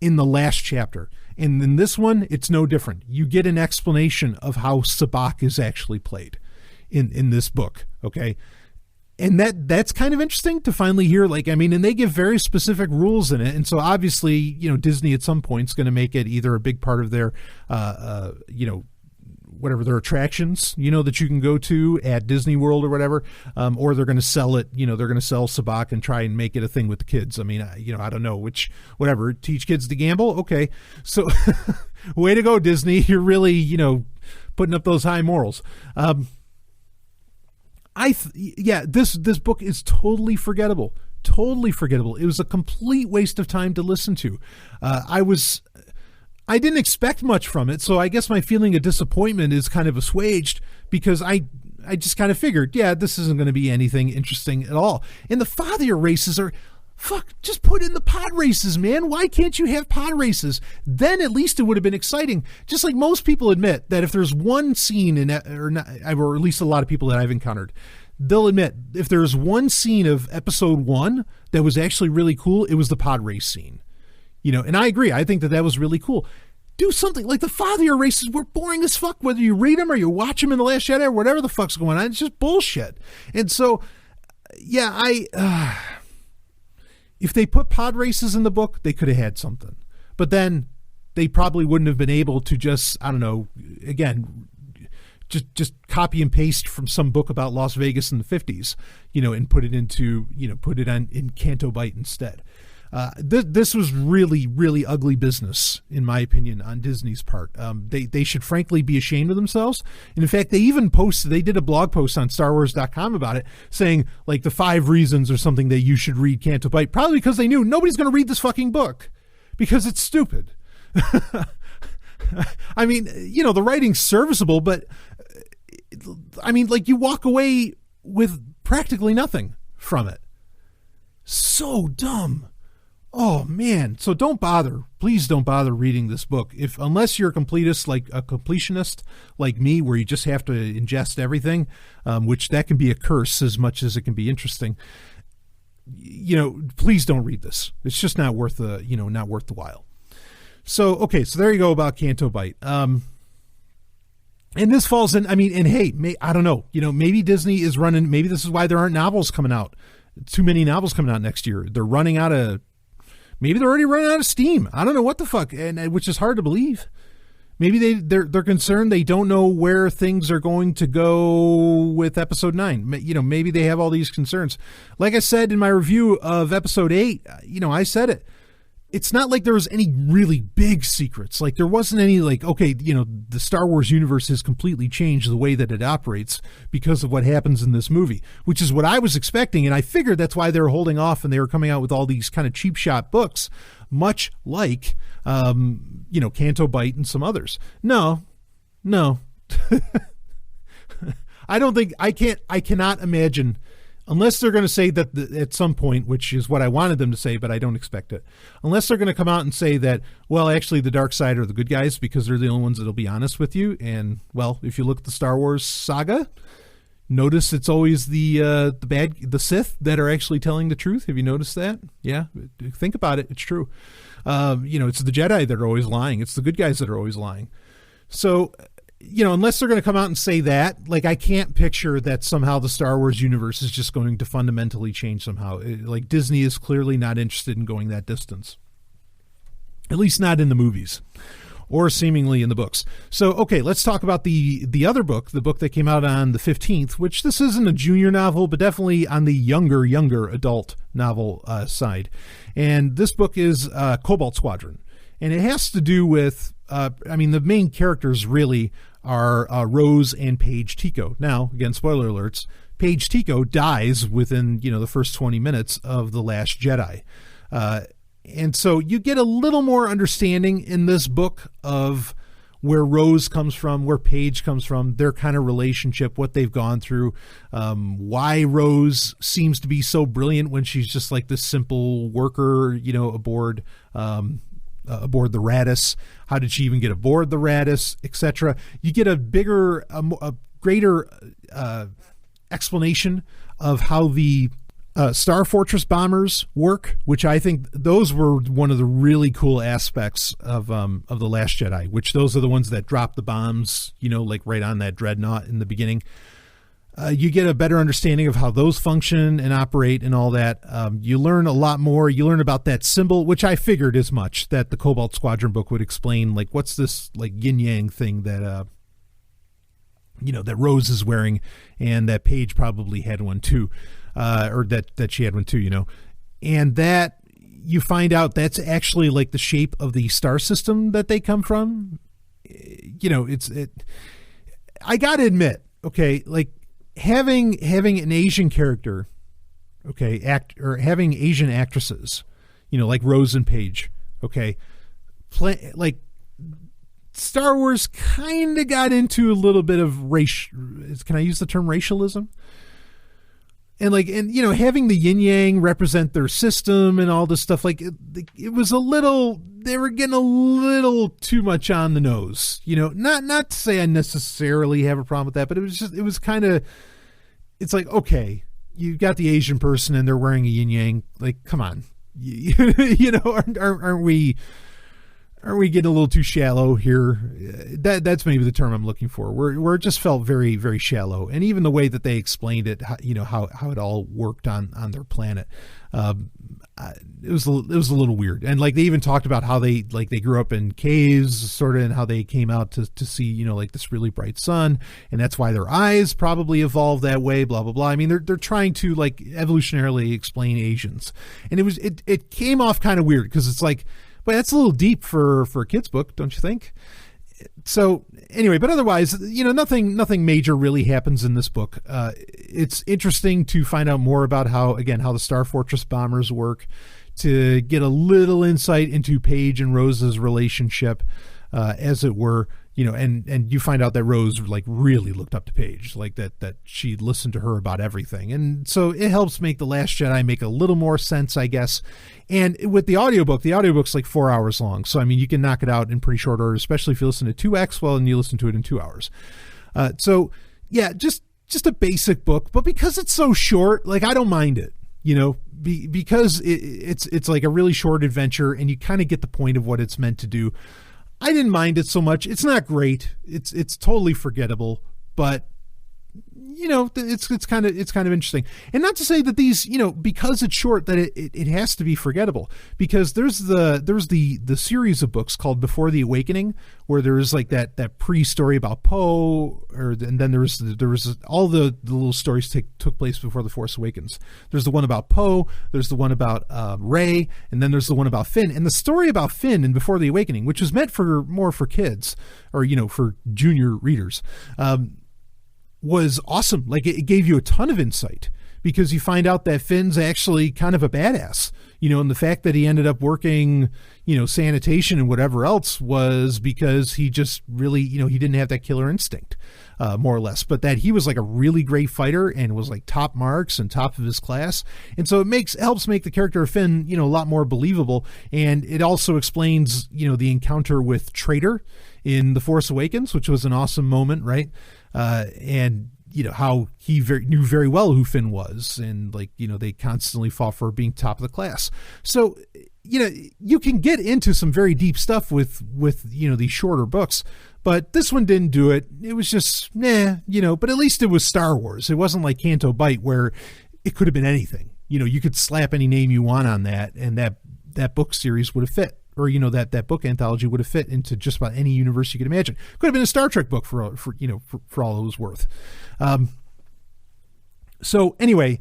in the last chapter. And in this one, it's no different. You get an explanation of how sabacc is actually played in this book, okay? And that's kind of interesting to finally hear. Like, I mean, and they give very specific rules in it, and so obviously, you know, Disney at some point is going to make it either a big part of their whatever their attractions, you know, that you can go to at Disney World or whatever, or they're going to sell it, you know, they're going to sell sabacc and try and make it a thing with the kids. I mean, I don't know whatever, teach kids to gamble. Okay. So way to go, Disney. You're really, you know, putting up those high morals. This book is totally forgettable. Totally forgettable. It was a complete waste of time to listen to. I didn't expect much from it, so I guess my feeling of disappointment is kind of assuaged, because I just kind of figured, yeah, this isn't going to be anything interesting at all. And the fathier races are, just put in the pod races, man. Why can't you have pod races? Then at least it would have been exciting. Just like most people admit that if there's one scene or at least a lot of people that I've encountered, they'll admit if there's one scene of episode 1 that was actually really cool, it was the pod race scene. You know, and I agree. I think that was really cool. Do something like the fathier races were boring as fuck, whether you read them or you watch them in The Last Jedi or whatever the fuck's going on. It's just bullshit. And so, yeah, if they put pod races in the book, they could have had something. But then they probably wouldn't have been able to just, I don't know, again, just copy and paste from some book about Las Vegas in the 50s, you know, and put it in Canto Bight instead. This was really, really ugly business, in my opinion, on Disney's part. They should frankly be ashamed of themselves. And in fact, they did a blog post on StarWars.com about it, saying like the 5 reasons or something that you should read Canto Bight, probably because they knew nobody's going to read this fucking book because it's stupid. I mean, you know, the writing's serviceable, but I mean, like, you walk away with practically nothing from it. So dumb. Oh man. So please don't bother reading this book. Unless you're a completionist like me, where you just have to ingest everything, which that can be a curse as much as it can be interesting. You know, please don't read this. It's just not worth the while. So, okay. So there you go about Canto Bight. And this falls in, I mean, and hey, I don't know, you know, maybe Disney is running, maybe this is why there aren't novels coming out. Too many novels coming out next year. Maybe they're already running out of steam. I don't know what the fuck, and which is hard to believe. Maybe they're concerned. They don't know where things are going to go with episode 9. You know, maybe they have all these concerns. Like I said in my review of episode 8, you know, I said it. It's not like there was any really big secrets. Like there wasn't any like, okay, you know, the Star Wars universe has completely changed the way that it operates because of what happens in this movie, which is what I was expecting. And I figured that's why they were holding off and they were coming out with all these kind of cheap shot books, much like, you know, Canto Bight and some others. No. I don't think, I cannot imagine Unless they're going to say that at some point, which is what I wanted them to say, but I don't expect it. Unless they're going to come out and say that, well, actually the dark side are the good guys because they're the only ones that'll be honest with you. And, well, if you look at the Star Wars saga, notice it's always the Sith that are actually telling the truth. Have you noticed that? Yeah. Think about it. It's true. It's the Jedi that are always lying. It's the good guys that are always lying. So, unless they're going to come out and say that, like, I can't picture that somehow the Star Wars universe is just going to fundamentally change somehow. Like, Disney is clearly not interested in going that distance. At least not in the movies or seemingly in the books. So, okay, let's talk about the other book, the book that came out on the 15th, which this isn't a junior novel, but definitely on the younger adult novel side. And this book is Cobalt Squardon. And it has to do with, the main characters really are Rose and Paige Tico. Now, again, spoiler alerts, Paige Tico dies within, the first 20 minutes of The Last Jedi. And so you get a little more understanding in this book of where Rose comes from, where Paige comes from, their kind of relationship, what they've gone through, why Rose seems to be so brilliant when she's just like this simple worker, aboard the Radis. How did she even get aboard the Radis, etc. You get a greater explanation of how the Star Fortress bombers work, which I think those were one of the really cool aspects of The Last Jedi, which those are the ones that drop the bombs, like right on that dreadnought in the beginning. You get a better understanding of how those function and operate and all that. You learn a lot more. You learn about that symbol, which I figured as much, that the Cobalt Squardon book would explain, like, what's this like yin-yang thing that, that Rose is wearing, and that Paige probably had one too, or that she had one too, and that you find out that's actually like the shape of the star system that they come from. I got to admit, okay, like, having an Asian character, okay, or having Asian actresses, like Rose and Paige, okay, like Star Wars kind of got into a little bit of race. Can I use the term racialism? And having the yin yang represent their system and all this stuff, like it was they were getting a little too much on the nose, not to say I necessarily have a problem with that, but it's like, okay, you got the Asian person and they're wearing a yin yang, like, come on, aren't we getting a little too shallow here? That's maybe the term I'm looking for, where it just felt very, very shallow. And even the way that they explained it, how it all worked on their planet, it was a little weird. And like, they even talked about how they grew up in caves, sort of, and how they came out to see, like this really bright sun, and that's why their eyes probably evolved that way, blah, blah, blah. I mean, they're trying to like evolutionarily explain Asians. And it came off kind of weird, because it's like, but that's a little deep for a kid's book, don't you think? So anyway, but otherwise, nothing major really happens in this book. It's interesting to find out more about how the Star Fortress bombers work, to get a little insight into Paige and Rose's relationship, as it were, and you find out that Rose like really looked up to Paige, like that she listened to her about everything. And so it helps make The Last Jedi make a little more sense, I guess. And with the audiobook's like 4 hours long. So, I mean, you can knock it out in pretty short order, especially if you listen to 2X, well, and you listen to it in 2 hours. So yeah, just a basic book, but because it's so short, like, I don't mind it, because it's like a really short adventure, and you kind of get the point of what it's meant to do. I didn't mind it so much. It's not great. It's totally forgettable, but it's kind of interesting. And not to say that these, because it's short, that it has to be forgettable, because there's the series of books called Before the Awakening, where there's like that pre-story about Poe, and then there was all the little stories took place before The Force Awakens. There's the one about Poe, there's the one about Rey, and then there's the one about Finn. And the story about Finn in Before the Awakening, which was meant more for kids, or for junior readers, was awesome. Like, it gave you a ton of insight, because you find out that Finn's actually kind of a badass, and the fact that he ended up working, sanitation and whatever else was because he just really, he didn't have that killer instinct, more or less, but that he was like a really great fighter and was like top marks and top of his class. And so it helps make the character of Finn, a lot more believable. And it also explains, the encounter with Traitor in The Force Awakens, which was an awesome moment, right? And how he knew very well who Finn was, and they constantly fought for being top of the class. So, you can get into some very deep stuff with these shorter books, but this one didn't do it. It was just, but at least it was Star Wars. It wasn't like Canto Bight where it could have been anything. You could slap any name you want on that, and that book series would have fit. Or, that book anthology would have fit into just about any universe you could imagine. Could have been a Star Trek book for all it was worth. So anyway,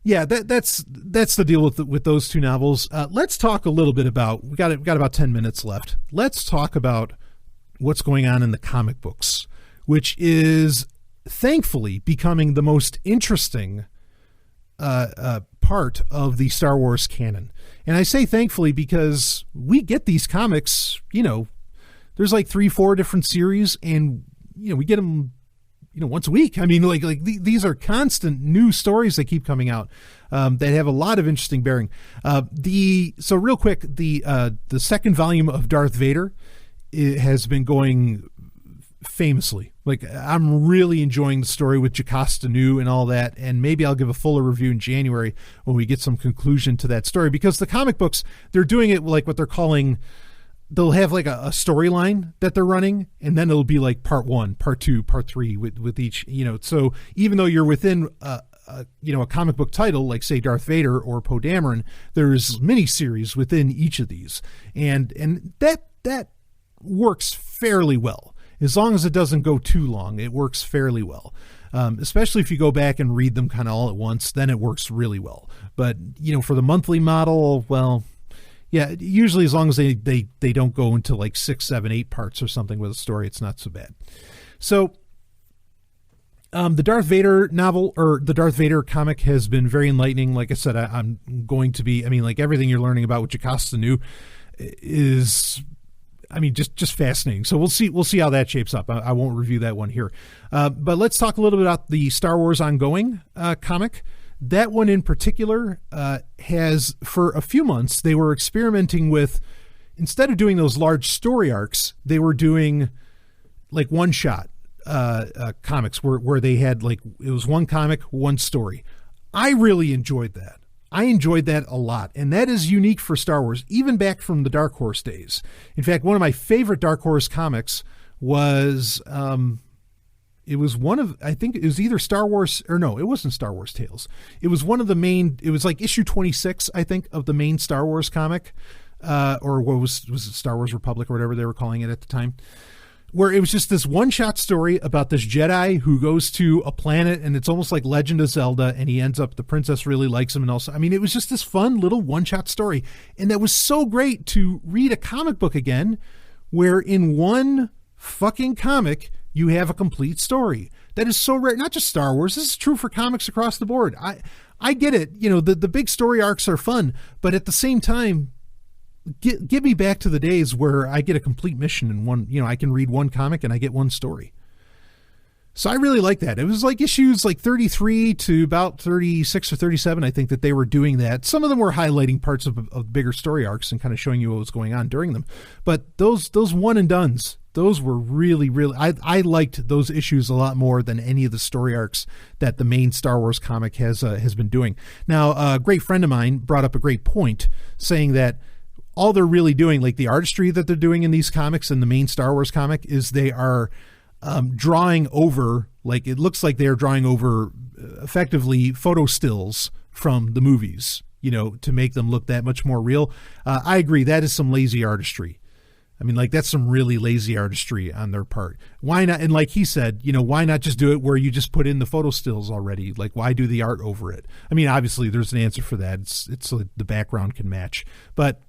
yeah, that's the deal with those two novels. Let's talk a little bit about, we got about 10 minutes left. Let's talk about what's going on in the comic books, which is thankfully becoming the most interesting part of the Star Wars canon. And I say thankfully because we get these comics, there's like 3-4 different series, and, we get them, once a week. I mean, like these are constant new stories that keep coming out, that have a lot of interesting bearing. So real quick, the second volume of Darth Vader, it has been going famously. Like, I'm really enjoying the story with Jocasta Nu and all that, and maybe I'll give a fuller review in January when we get some conclusion to that story, because the comic books, they're doing it like what they're calling, they'll have like a storyline that they're running, and then it'll be like part 1, part 2, part 3 with each, so even though you're within a comic book title, like say Darth Vader or Poe Dameron, there's mini-series within each of these, and that works fairly well. As long as it doesn't go too long, it works fairly well. Especially if you go back and read them kind of all at once, then it works really well. But, for the monthly model, well, yeah, usually as long as they don't go into like 6, 7, 8 parts or something with a story, it's not so bad. So the Darth Vader novel, or the Darth Vader comic, has been very enlightening. Like I said, I'm going to be, like everything you're learning about with Jocasta Nu is, just fascinating. So we'll see how that shapes up. I won't review that one here. But let's talk a little bit about the Star Wars Ongoing comic. That one in particular has, for a few months, they were experimenting with, instead of doing those large story arcs, they were doing like one-shot comics where they had like, it was one comic, one story. I really enjoyed that. I enjoyed that a lot, and that is unique for Star Wars, even back from the Dark Horse days. In fact, one of my favorite Dark Horse comics was, it was one of, I think it was either Star Wars, or no, it wasn't Star Wars Tales. It was one of the main, it was like issue 26, I think, of the main Star Wars comic, or what was it Star Wars Republic or whatever they were calling it at the time, where it was just this one-shot story about this Jedi who goes to a planet, and it's almost like Legend of Zelda, and he ends up, the princess really likes him, and also, it was just this fun little one-shot story, and that was so great to read a comic book again, where in one fucking comic, you have a complete story. That is so rare. Not just Star Wars, this is true for comics across the board. I get it, the big story arcs are fun, but at the same time, get me back to the days where I get a complete mission in one, I can read one comic and I get one story. So I really like that. It was like issues like 33 to about 36 or 37, I think, that they were doing that. Some of them were highlighting parts of bigger story arcs and kind of showing you what was going on during them. But those one and dones, those were really, really, I liked those issues a lot more than any of the story arcs that the main Star Wars comic has been doing. Now, a great friend of mine brought up a great point, saying that all they're really doing, like the artistry that they're doing in these comics and the main Star Wars comic, is they are drawing over, like it looks like they're drawing over effectively photo stills from the movies, to make them look that much more real. I agree. That is some lazy artistry. That's some really lazy artistry on their part. Why not? And like he said, why not just do it where you just put in the photo stills already? Like, why do the art over it? Obviously there's an answer for that. It's so the background can match, but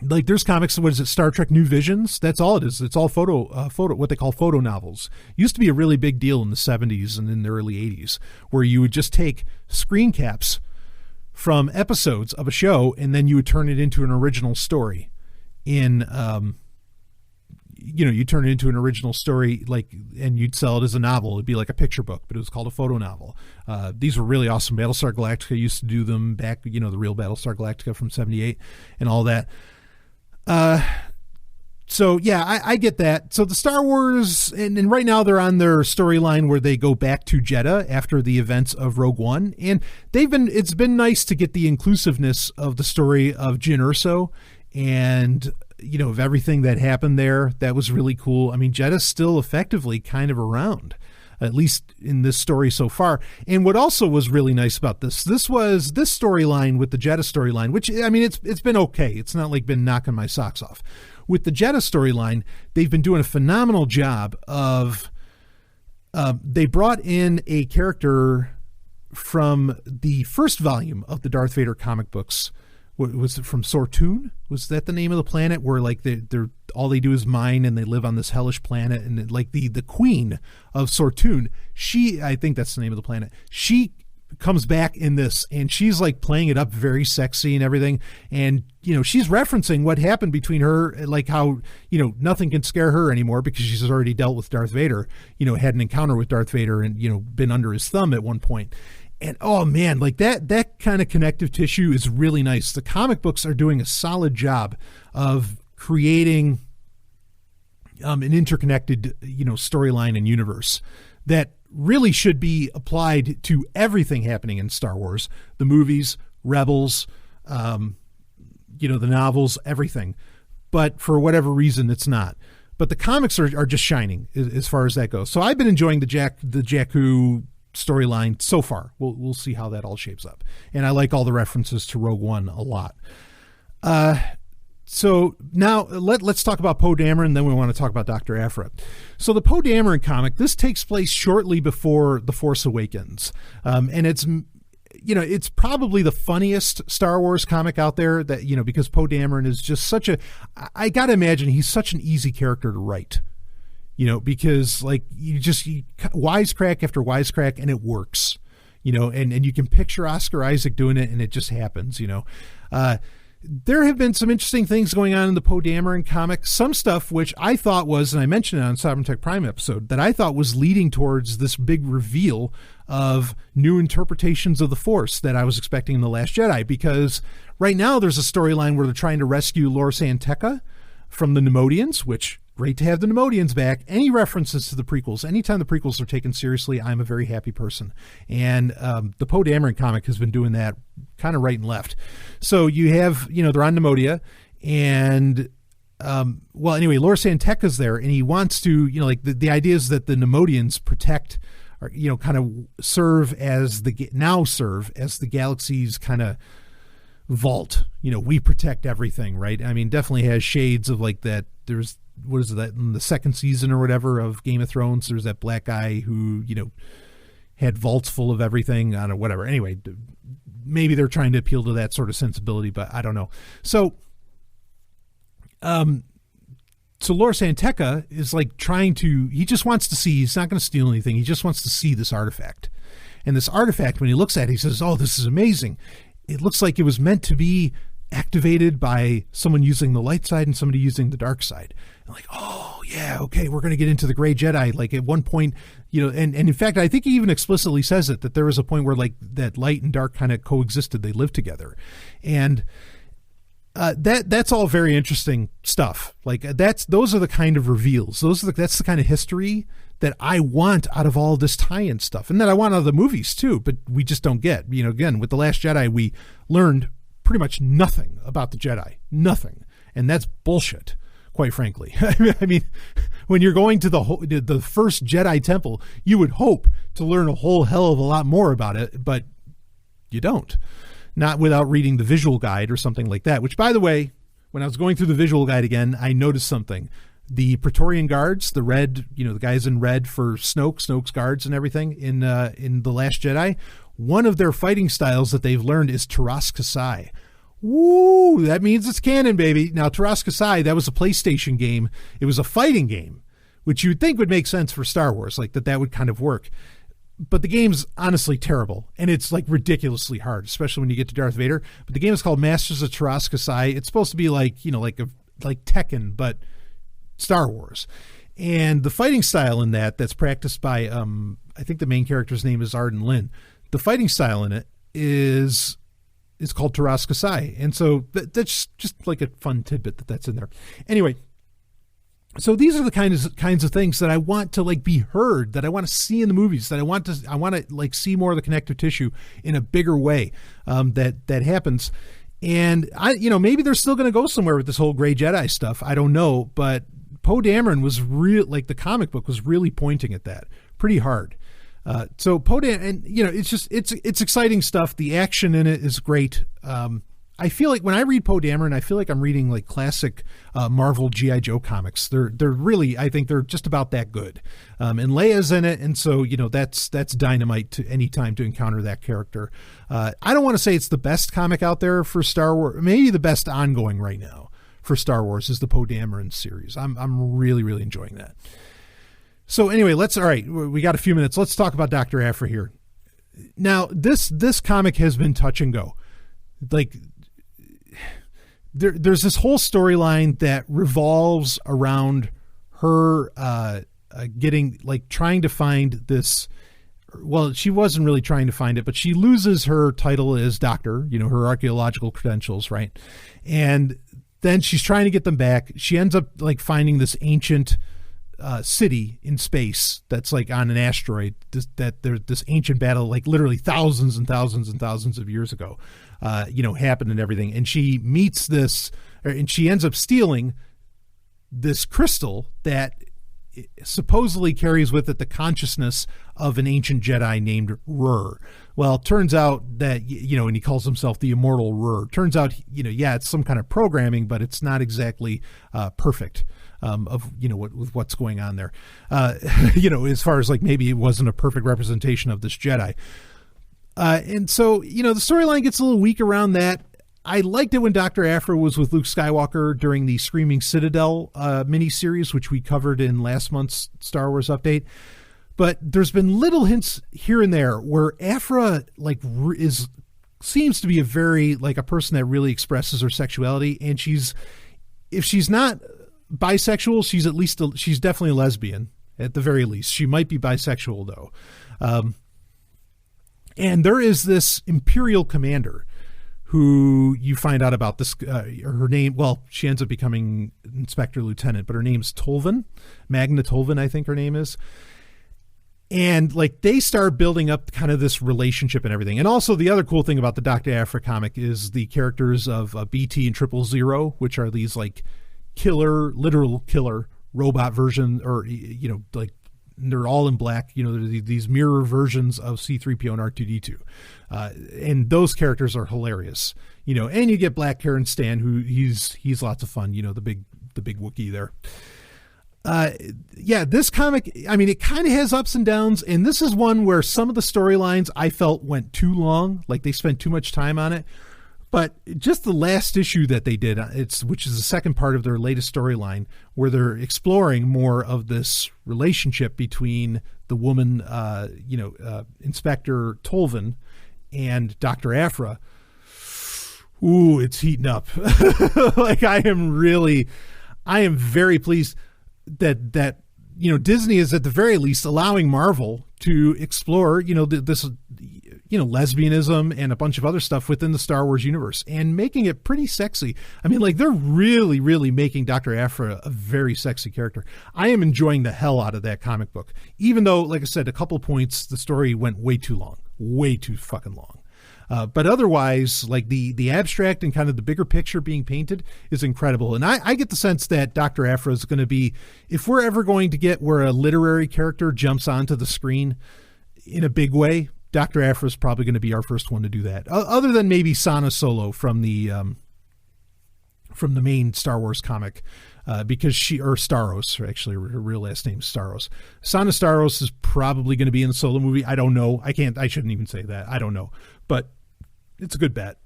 Like there's comics, what is it, Star Trek New Visions? That's all it is. It's all photo, what they call photo novels. Used to be a really big deal in the 70s and in the early 80s, where you would just take screen caps from episodes of a show and then you would turn it into an original story in, you turn it into an original story, like, and you'd sell it as a novel. It'd be like a picture book, but it was called a photo novel. These were really awesome. Battlestar Galactica used to do them back, the real Battlestar Galactica from 78 and all that. So yeah, I get that. So the Star Wars, and right now they're on their storyline where they go back to Jeddah after the events of Rogue One. And it's been nice to get the inclusiveness of the story of Jyn Erso and, of everything that happened there. That was really cool. I mean, Jeddah's still effectively kind of around, at least in this story so far. And what also was really nice about this storyline with the Jeddah storyline, which, I mean, it's been okay. It's not like been knocking my socks off. With the Jeddah storyline, they've been doing a phenomenal job of, they brought in a character from the first volume of the Darth Vader comic books. What was it, from Sortune? Was that the name of the planet where like they're all they do is mine and they live on this hellish planet, and like the queen of Sortune, I think that's the name of the planet. She comes back in this and she's like playing it up very sexy and everything, and she's referencing what happened between her, like how nothing can scare her anymore because she's already dealt with Darth Vader, had an encounter with Darth Vader and been under his thumb at one point. And oh man, like that kind of connective tissue is really nice. The comic books are doing a solid job of creating an interconnected, storyline and universe that really should be applied to everything happening in Star Wars, the movies, Rebels, the novels, everything. But for whatever reason, it's not. But the comics are just shining as far as that goes. So I've been enjoying the Jakku storyline so far. We'll see how that all shapes up. And I like all the references to Rogue One a lot. So now let's talk about Poe Dameron, then we want to talk about Dr. Aphra. So the Poe Dameron comic, this takes place shortly before The Force Awakens. And it's probably the funniest Star Wars comic out there that, because Poe Dameron is just I got to imagine he's such an easy character to write. Because like you wisecrack after wisecrack and it works, and you can picture Oscar Isaac doing it and it just happens, There have been some interesting things going on in the Poe Dameron comic. Some stuff which I thought was, and I mentioned it on Sovereign Tech Prime episode, that I thought was leading towards this big reveal of new interpretations of the Force that I was expecting in The Last Jedi. Because right now there's a storyline where they're trying to rescue Lor San Tekka from the Neimoidians, which, great to have the Neimoidians back. Any references to the prequels, anytime the prequels are taken seriously, I'm a very happy person. And the Poe Dameron comic has been doing that kind of right and left. So you have, they're on Neimoidia, and Lor San Tekka's there, and he wants to, the idea is that the Neimoidians protect, or kind of serve as the galaxy's kind of vault. We protect everything, right? I mean, definitely has shades of like that. There's, what is that, in the second season or whatever of Game of Thrones, there's that black guy who, had vaults full of everything, I don't know, whatever. Anyway, maybe they're trying to appeal to that sort of sensibility, but I don't know. So Lor San Tekka is like he just wants to see, he's not going to steal anything. He just wants to see this artifact. And this artifact, when he looks at it, he says, oh, this is amazing. It looks like it was meant to be activated by someone using the light side and somebody using the dark side. And like, oh yeah, okay, we're going to get into the gray Jedi. Like at one point, and in fact, I think he even explicitly says it, that there was a point where like that light and dark kind of coexisted. They lived together. And that's all very interesting stuff. Like those are the kind of reveals. That's the kind of history that I want out of all this tie-in stuff, and that I want out of the movies too, but we just don't get. Again, with The Last Jedi, we learned pretty much nothing about the Jedi. Nothing. And that's bullshit, quite frankly. I mean, when you're going to the first Jedi temple, you would hope to learn a whole hell of a lot more about it, but you don't. Not without reading the visual guide or something like that, which, by the way, when I was going through the visual guide again, I noticed something. The Praetorian Guards, the red, the guys in red for Snoke's guards and everything in The Last Jedi, one of their fighting styles that they've learned is Taras Kasai. Woo, that means it's canon, baby. Now, Taraska Sai, that was a PlayStation game. It was a fighting game, which you'd think would make sense for Star Wars, like that would kind of work. But the game's honestly terrible, and it's like ridiculously hard, especially when you get to Darth Vader. But the game is called Masters of Taraska Sai. It's supposed to be like, like Tekken, but Star Wars. And the fighting style in that's practiced by, I think the main character's name is Arden Lin. The fighting style in it is called Taraska Sai. And so that's just like a fun tidbit that's in there. Anyway, so these are the kinds of things that I want to like be heard, that I want to see in the movies, that I want to like see more of the connective tissue in a bigger way, that happens. And maybe they're still going to go somewhere with this whole Gray Jedi stuff. I don't know, but Poe Dameron was the comic book was really pointing at that pretty hard. So Poe Dameron, and it's exciting stuff. The action in it is great. I feel like when I read Poe Dameron, I feel like I'm reading like classic Marvel G.I. Joe comics. They're really, I think they're just about that good. And Leia's in it, and so that's dynamite to any time to encounter that character. I don't want to say it's the best comic out there for Star Wars. Maybe the best ongoing right now for Star Wars is the Poe Dameron series. I'm really, really enjoying that. So anyway, all right, we got a few minutes. Let's talk about Dr. Aphra here. Now, this comic has been touch and go. Like, there's this whole storyline that revolves around her trying to find this. Well, she wasn't really trying to find it, but she loses her title as doctor, her archaeological credentials, right? And then she's trying to get them back. She ends up like finding this ancient city in space that's like on an asteroid, this ancient battle, like literally thousands and thousands and thousands of years ago, happened and everything. And she meets and she ends up stealing this crystal that supposedly carries with it the consciousness of an ancient Jedi named Rur. Well, it turns out that, and he calls himself the immortal Rur. Turns out, it's some kind of programming, but it's not exactly perfect. With what's going on there, as far as like maybe it wasn't a perfect representation of this Jedi. And so, the storyline gets a little weak around that. I liked it when Dr. Aphra was with Luke Skywalker during the Screaming Citadel miniseries, which we covered in last month's Star Wars update. But there's been little hints here and there where Aphra seems to be a very like a person that really expresses her sexuality, and if she's not bisexual, she's definitely a lesbian at the very least. She might be bisexual though. And there is this Imperial commander who you find out about this, her name. Well, she ends up becoming Inspector Lieutenant, but her name's Tolvin, Magna Tolvin, I think her name is. And like they start building up kind of this relationship and everything. And also the other cool thing about the Dr. Aphra comic is the characters of BT and 000, which are these like literal killer robot version, or like they're all in black, they're these mirror versions of C-3PO and R2-D2, and those characters are hilarious, and you get Black Karen Stan, who he's lots of fun, the big Wookiee there. This comic, I mean, it kind of has ups and downs, and this is one where some of the storylines I felt went too long, like they spent too much time on it. But just the last issue that they did, which is the second part of their latest storyline, where they're exploring more of this relationship between the woman, Inspector Tolvin and Dr. Aphra. Ooh, it's heating up. Like I am very pleased that Disney is at the very least allowing Marvel to explore, this lesbianism and a bunch of other stuff within the Star Wars universe and making it pretty sexy. I mean, like they're really, really making Dr. Aphra a very sexy character. I am enjoying the hell out of that comic book, even though, like I said, a couple points, the story went way too long, way too fucking long. But otherwise, like the abstract and kind of the bigger picture being painted is incredible. And I get the sense that Dr. Aphra is going to be, if we're ever going to get where a literary character jumps onto the screen in a big way, Dr. Aphra is probably going to be our first one to do that. Other than maybe Sana Solo from the main Star Wars comic, because Staros, actually her real last name is Staros. Sana Staros is probably going to be in the Solo movie. I don't know. I shouldn't even say that. I don't know, but it's a good bet.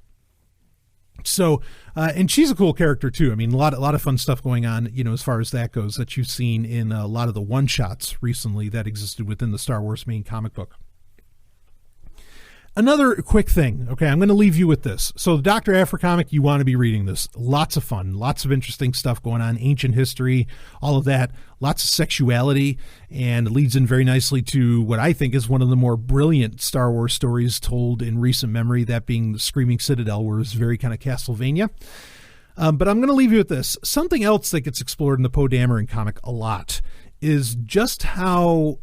So, and she's a cool character too. I mean, a lot of fun stuff going on, as far as that goes, that you've seen in a lot of the one-shots recently that existed within the Star Wars main comic book. Another quick thing. Okay, I'm going to leave you with this. So the Dr. Aphra comic, you want to be reading this. Lots of fun, lots of interesting stuff going on, ancient history, all of that, lots of sexuality, and it leads in very nicely to what I think is one of the more brilliant Star Wars stories told in recent memory, that being the Screaming Citadel, where it's very kind of Castlevania. But I'm going to leave you with this. Something else that gets explored in the Poe Dameron comic a lot is just how,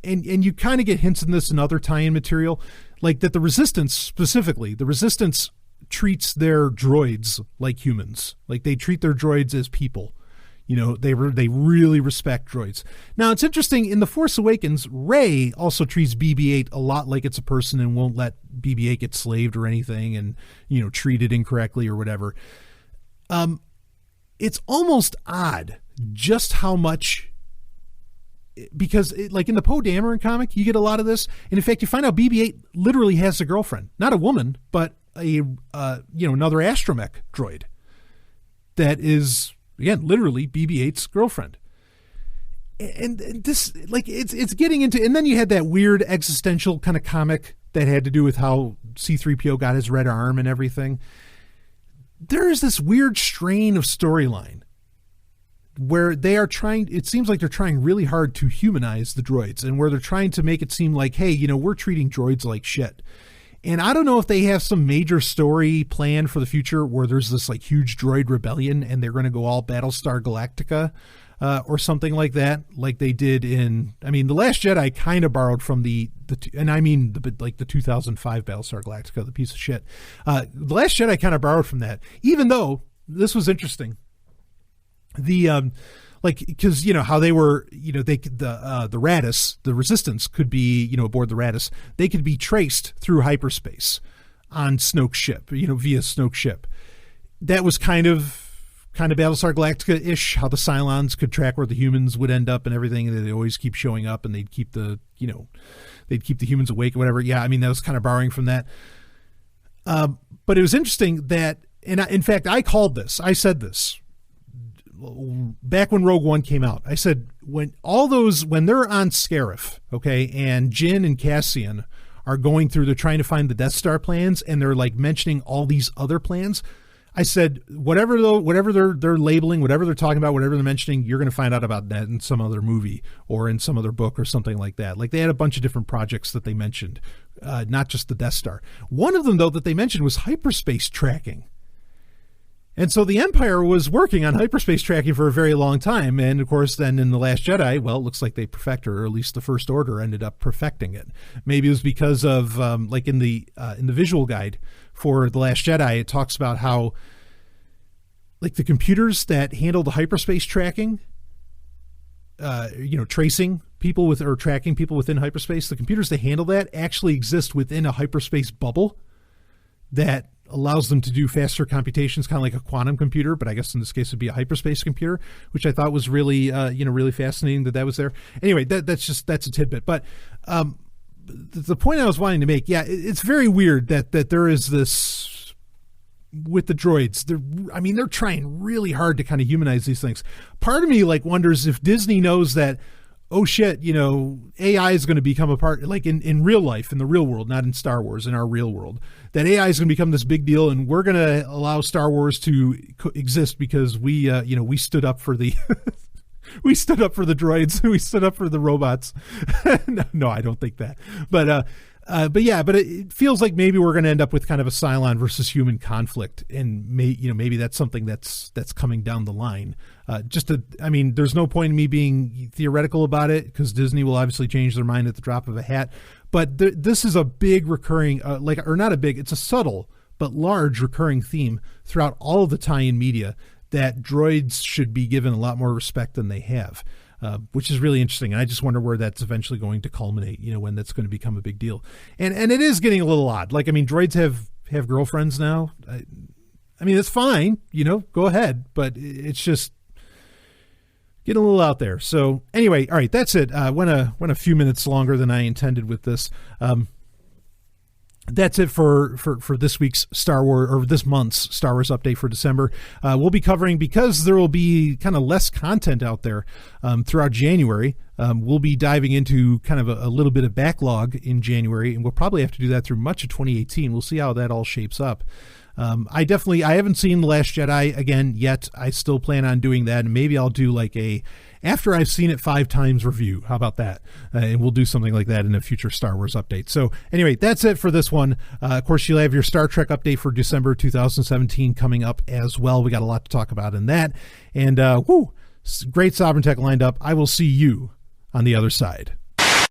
and you kind of get hints in this in other tie-in material, like that the Resistance specifically, the Resistance treats their droids like humans. Like they treat their droids as people. They really respect droids. Now, it's interesting, in The Force Awakens, Rey also treats BB-8 a lot like it's a person and won't let BB-8 get slaved or anything and, treat it incorrectly or whatever. It's almost odd just how much, because like in the Poe Dameron comic, you get a lot of this. And in fact, you find out BB-8 literally has a girlfriend, not a woman, but another astromech droid that is, again, literally BB-8's girlfriend. And this, like, it's getting into, and then you had that weird existential kind of comic that had to do with how C-3PO got his red arm and everything. There is this weird strain of storyline where they are trying, it seems like they're trying really hard to humanize the droids, and where they're trying to make it seem like, hey, we're treating droids like shit. And I don't know if they have some major story plan for the future where there's this like huge droid rebellion and they're going to go all Battlestar Galactica or something like that, like they did in, The Last Jedi kind of borrowed from the 2005 Battlestar Galactica, the piece of shit. The Last Jedi kind of borrowed from that, even though this was interesting. Because how they were, the Raddus, the Resistance could be, aboard the Raddus, they could be traced through hyperspace on Snoke's ship, via Snoke's ship. That was kind of Battlestar Galactica-ish, how the Cylons could track where the humans would end up and everything, and they'd always keep showing up and they'd keep the humans awake or whatever. Yeah, that was kind of borrowing from that. But it was interesting that, and in fact, I said this back when Rogue One came out. I said, when they're on Scarif, okay, and Jyn and Cassian are going through, they're trying to find the Death Star plans, and they're like mentioning all these other plans. I said, whatever they're labeling, whatever they're talking about, whatever they're mentioning, you're going to find out about that in some other movie or in some other book or something like that. Like they had a bunch of different projects that they mentioned, not just the Death Star. One of them, though, that they mentioned was hyperspace tracking. And so the Empire was working on hyperspace tracking for a very long time. And of course, then in The Last Jedi, well, it looks like they perfected, or at least the First Order ended up perfecting it. Maybe it was because of, like in the visual guide for The Last Jedi, it talks about how, like, the computers that handle the hyperspace tracking, tracing people or tracking people within hyperspace, the computers that handle that actually exist within a hyperspace bubble that allows them to do faster computations, kind of like a quantum computer, but I guess in this case it'd be a hyperspace computer, which I thought was really, really fascinating that was there. Anyway, that's a tidbit. But the point I was wanting to make, it's very weird that there is this with the droids. They're trying really hard to kind of humanize these things. Part of me wonders if Disney knows that, oh shit, AI is going to become a part, like in real life, in the real world, not in Star Wars, in our real world, that AI is going to become this big deal, and we're going to allow Star Wars to exist because we stood up for the we stood up for the droids, we stood up for the robots. No, I don't think that, but it feels like maybe we're going to end up with kind of a Cylon versus human conflict, and maybe that's something that's coming down the line. There's no point in me being theoretical about it because Disney will obviously change their mind at the drop of a hat. But this is a big recurring, it's a subtle but large recurring theme throughout all of the tie-in media, that droids should be given a lot more respect than they have. Which is really interesting. And I just wonder where that's eventually going to culminate, when that's going to become a big deal. And it is getting a little odd. Droids have girlfriends now. It's fine, go ahead, but it's just getting a little out there. So anyway, all right, that's it. Went a few minutes longer than I intended with this. that's it for this week's Star Wars, or this month's Star Wars update for December. We'll be covering, because there will be kind of less content out there throughout January. We'll be diving into kind of a little bit of backlog in January, and we'll probably have to do that through much of 2018. We'll see how that all shapes up. I haven't seen The Last Jedi again yet. I still plan on doing that, and maybe I'll do like after I've seen it 5 times review. How about that? And we'll do something like that in a future Star Wars update. So anyway, that's it for this one. Of course, you'll have your Star Trek update for December 2017 coming up as well. We got a lot to talk about in that. And great Sovereign Tech lined up. I will see you on the other side.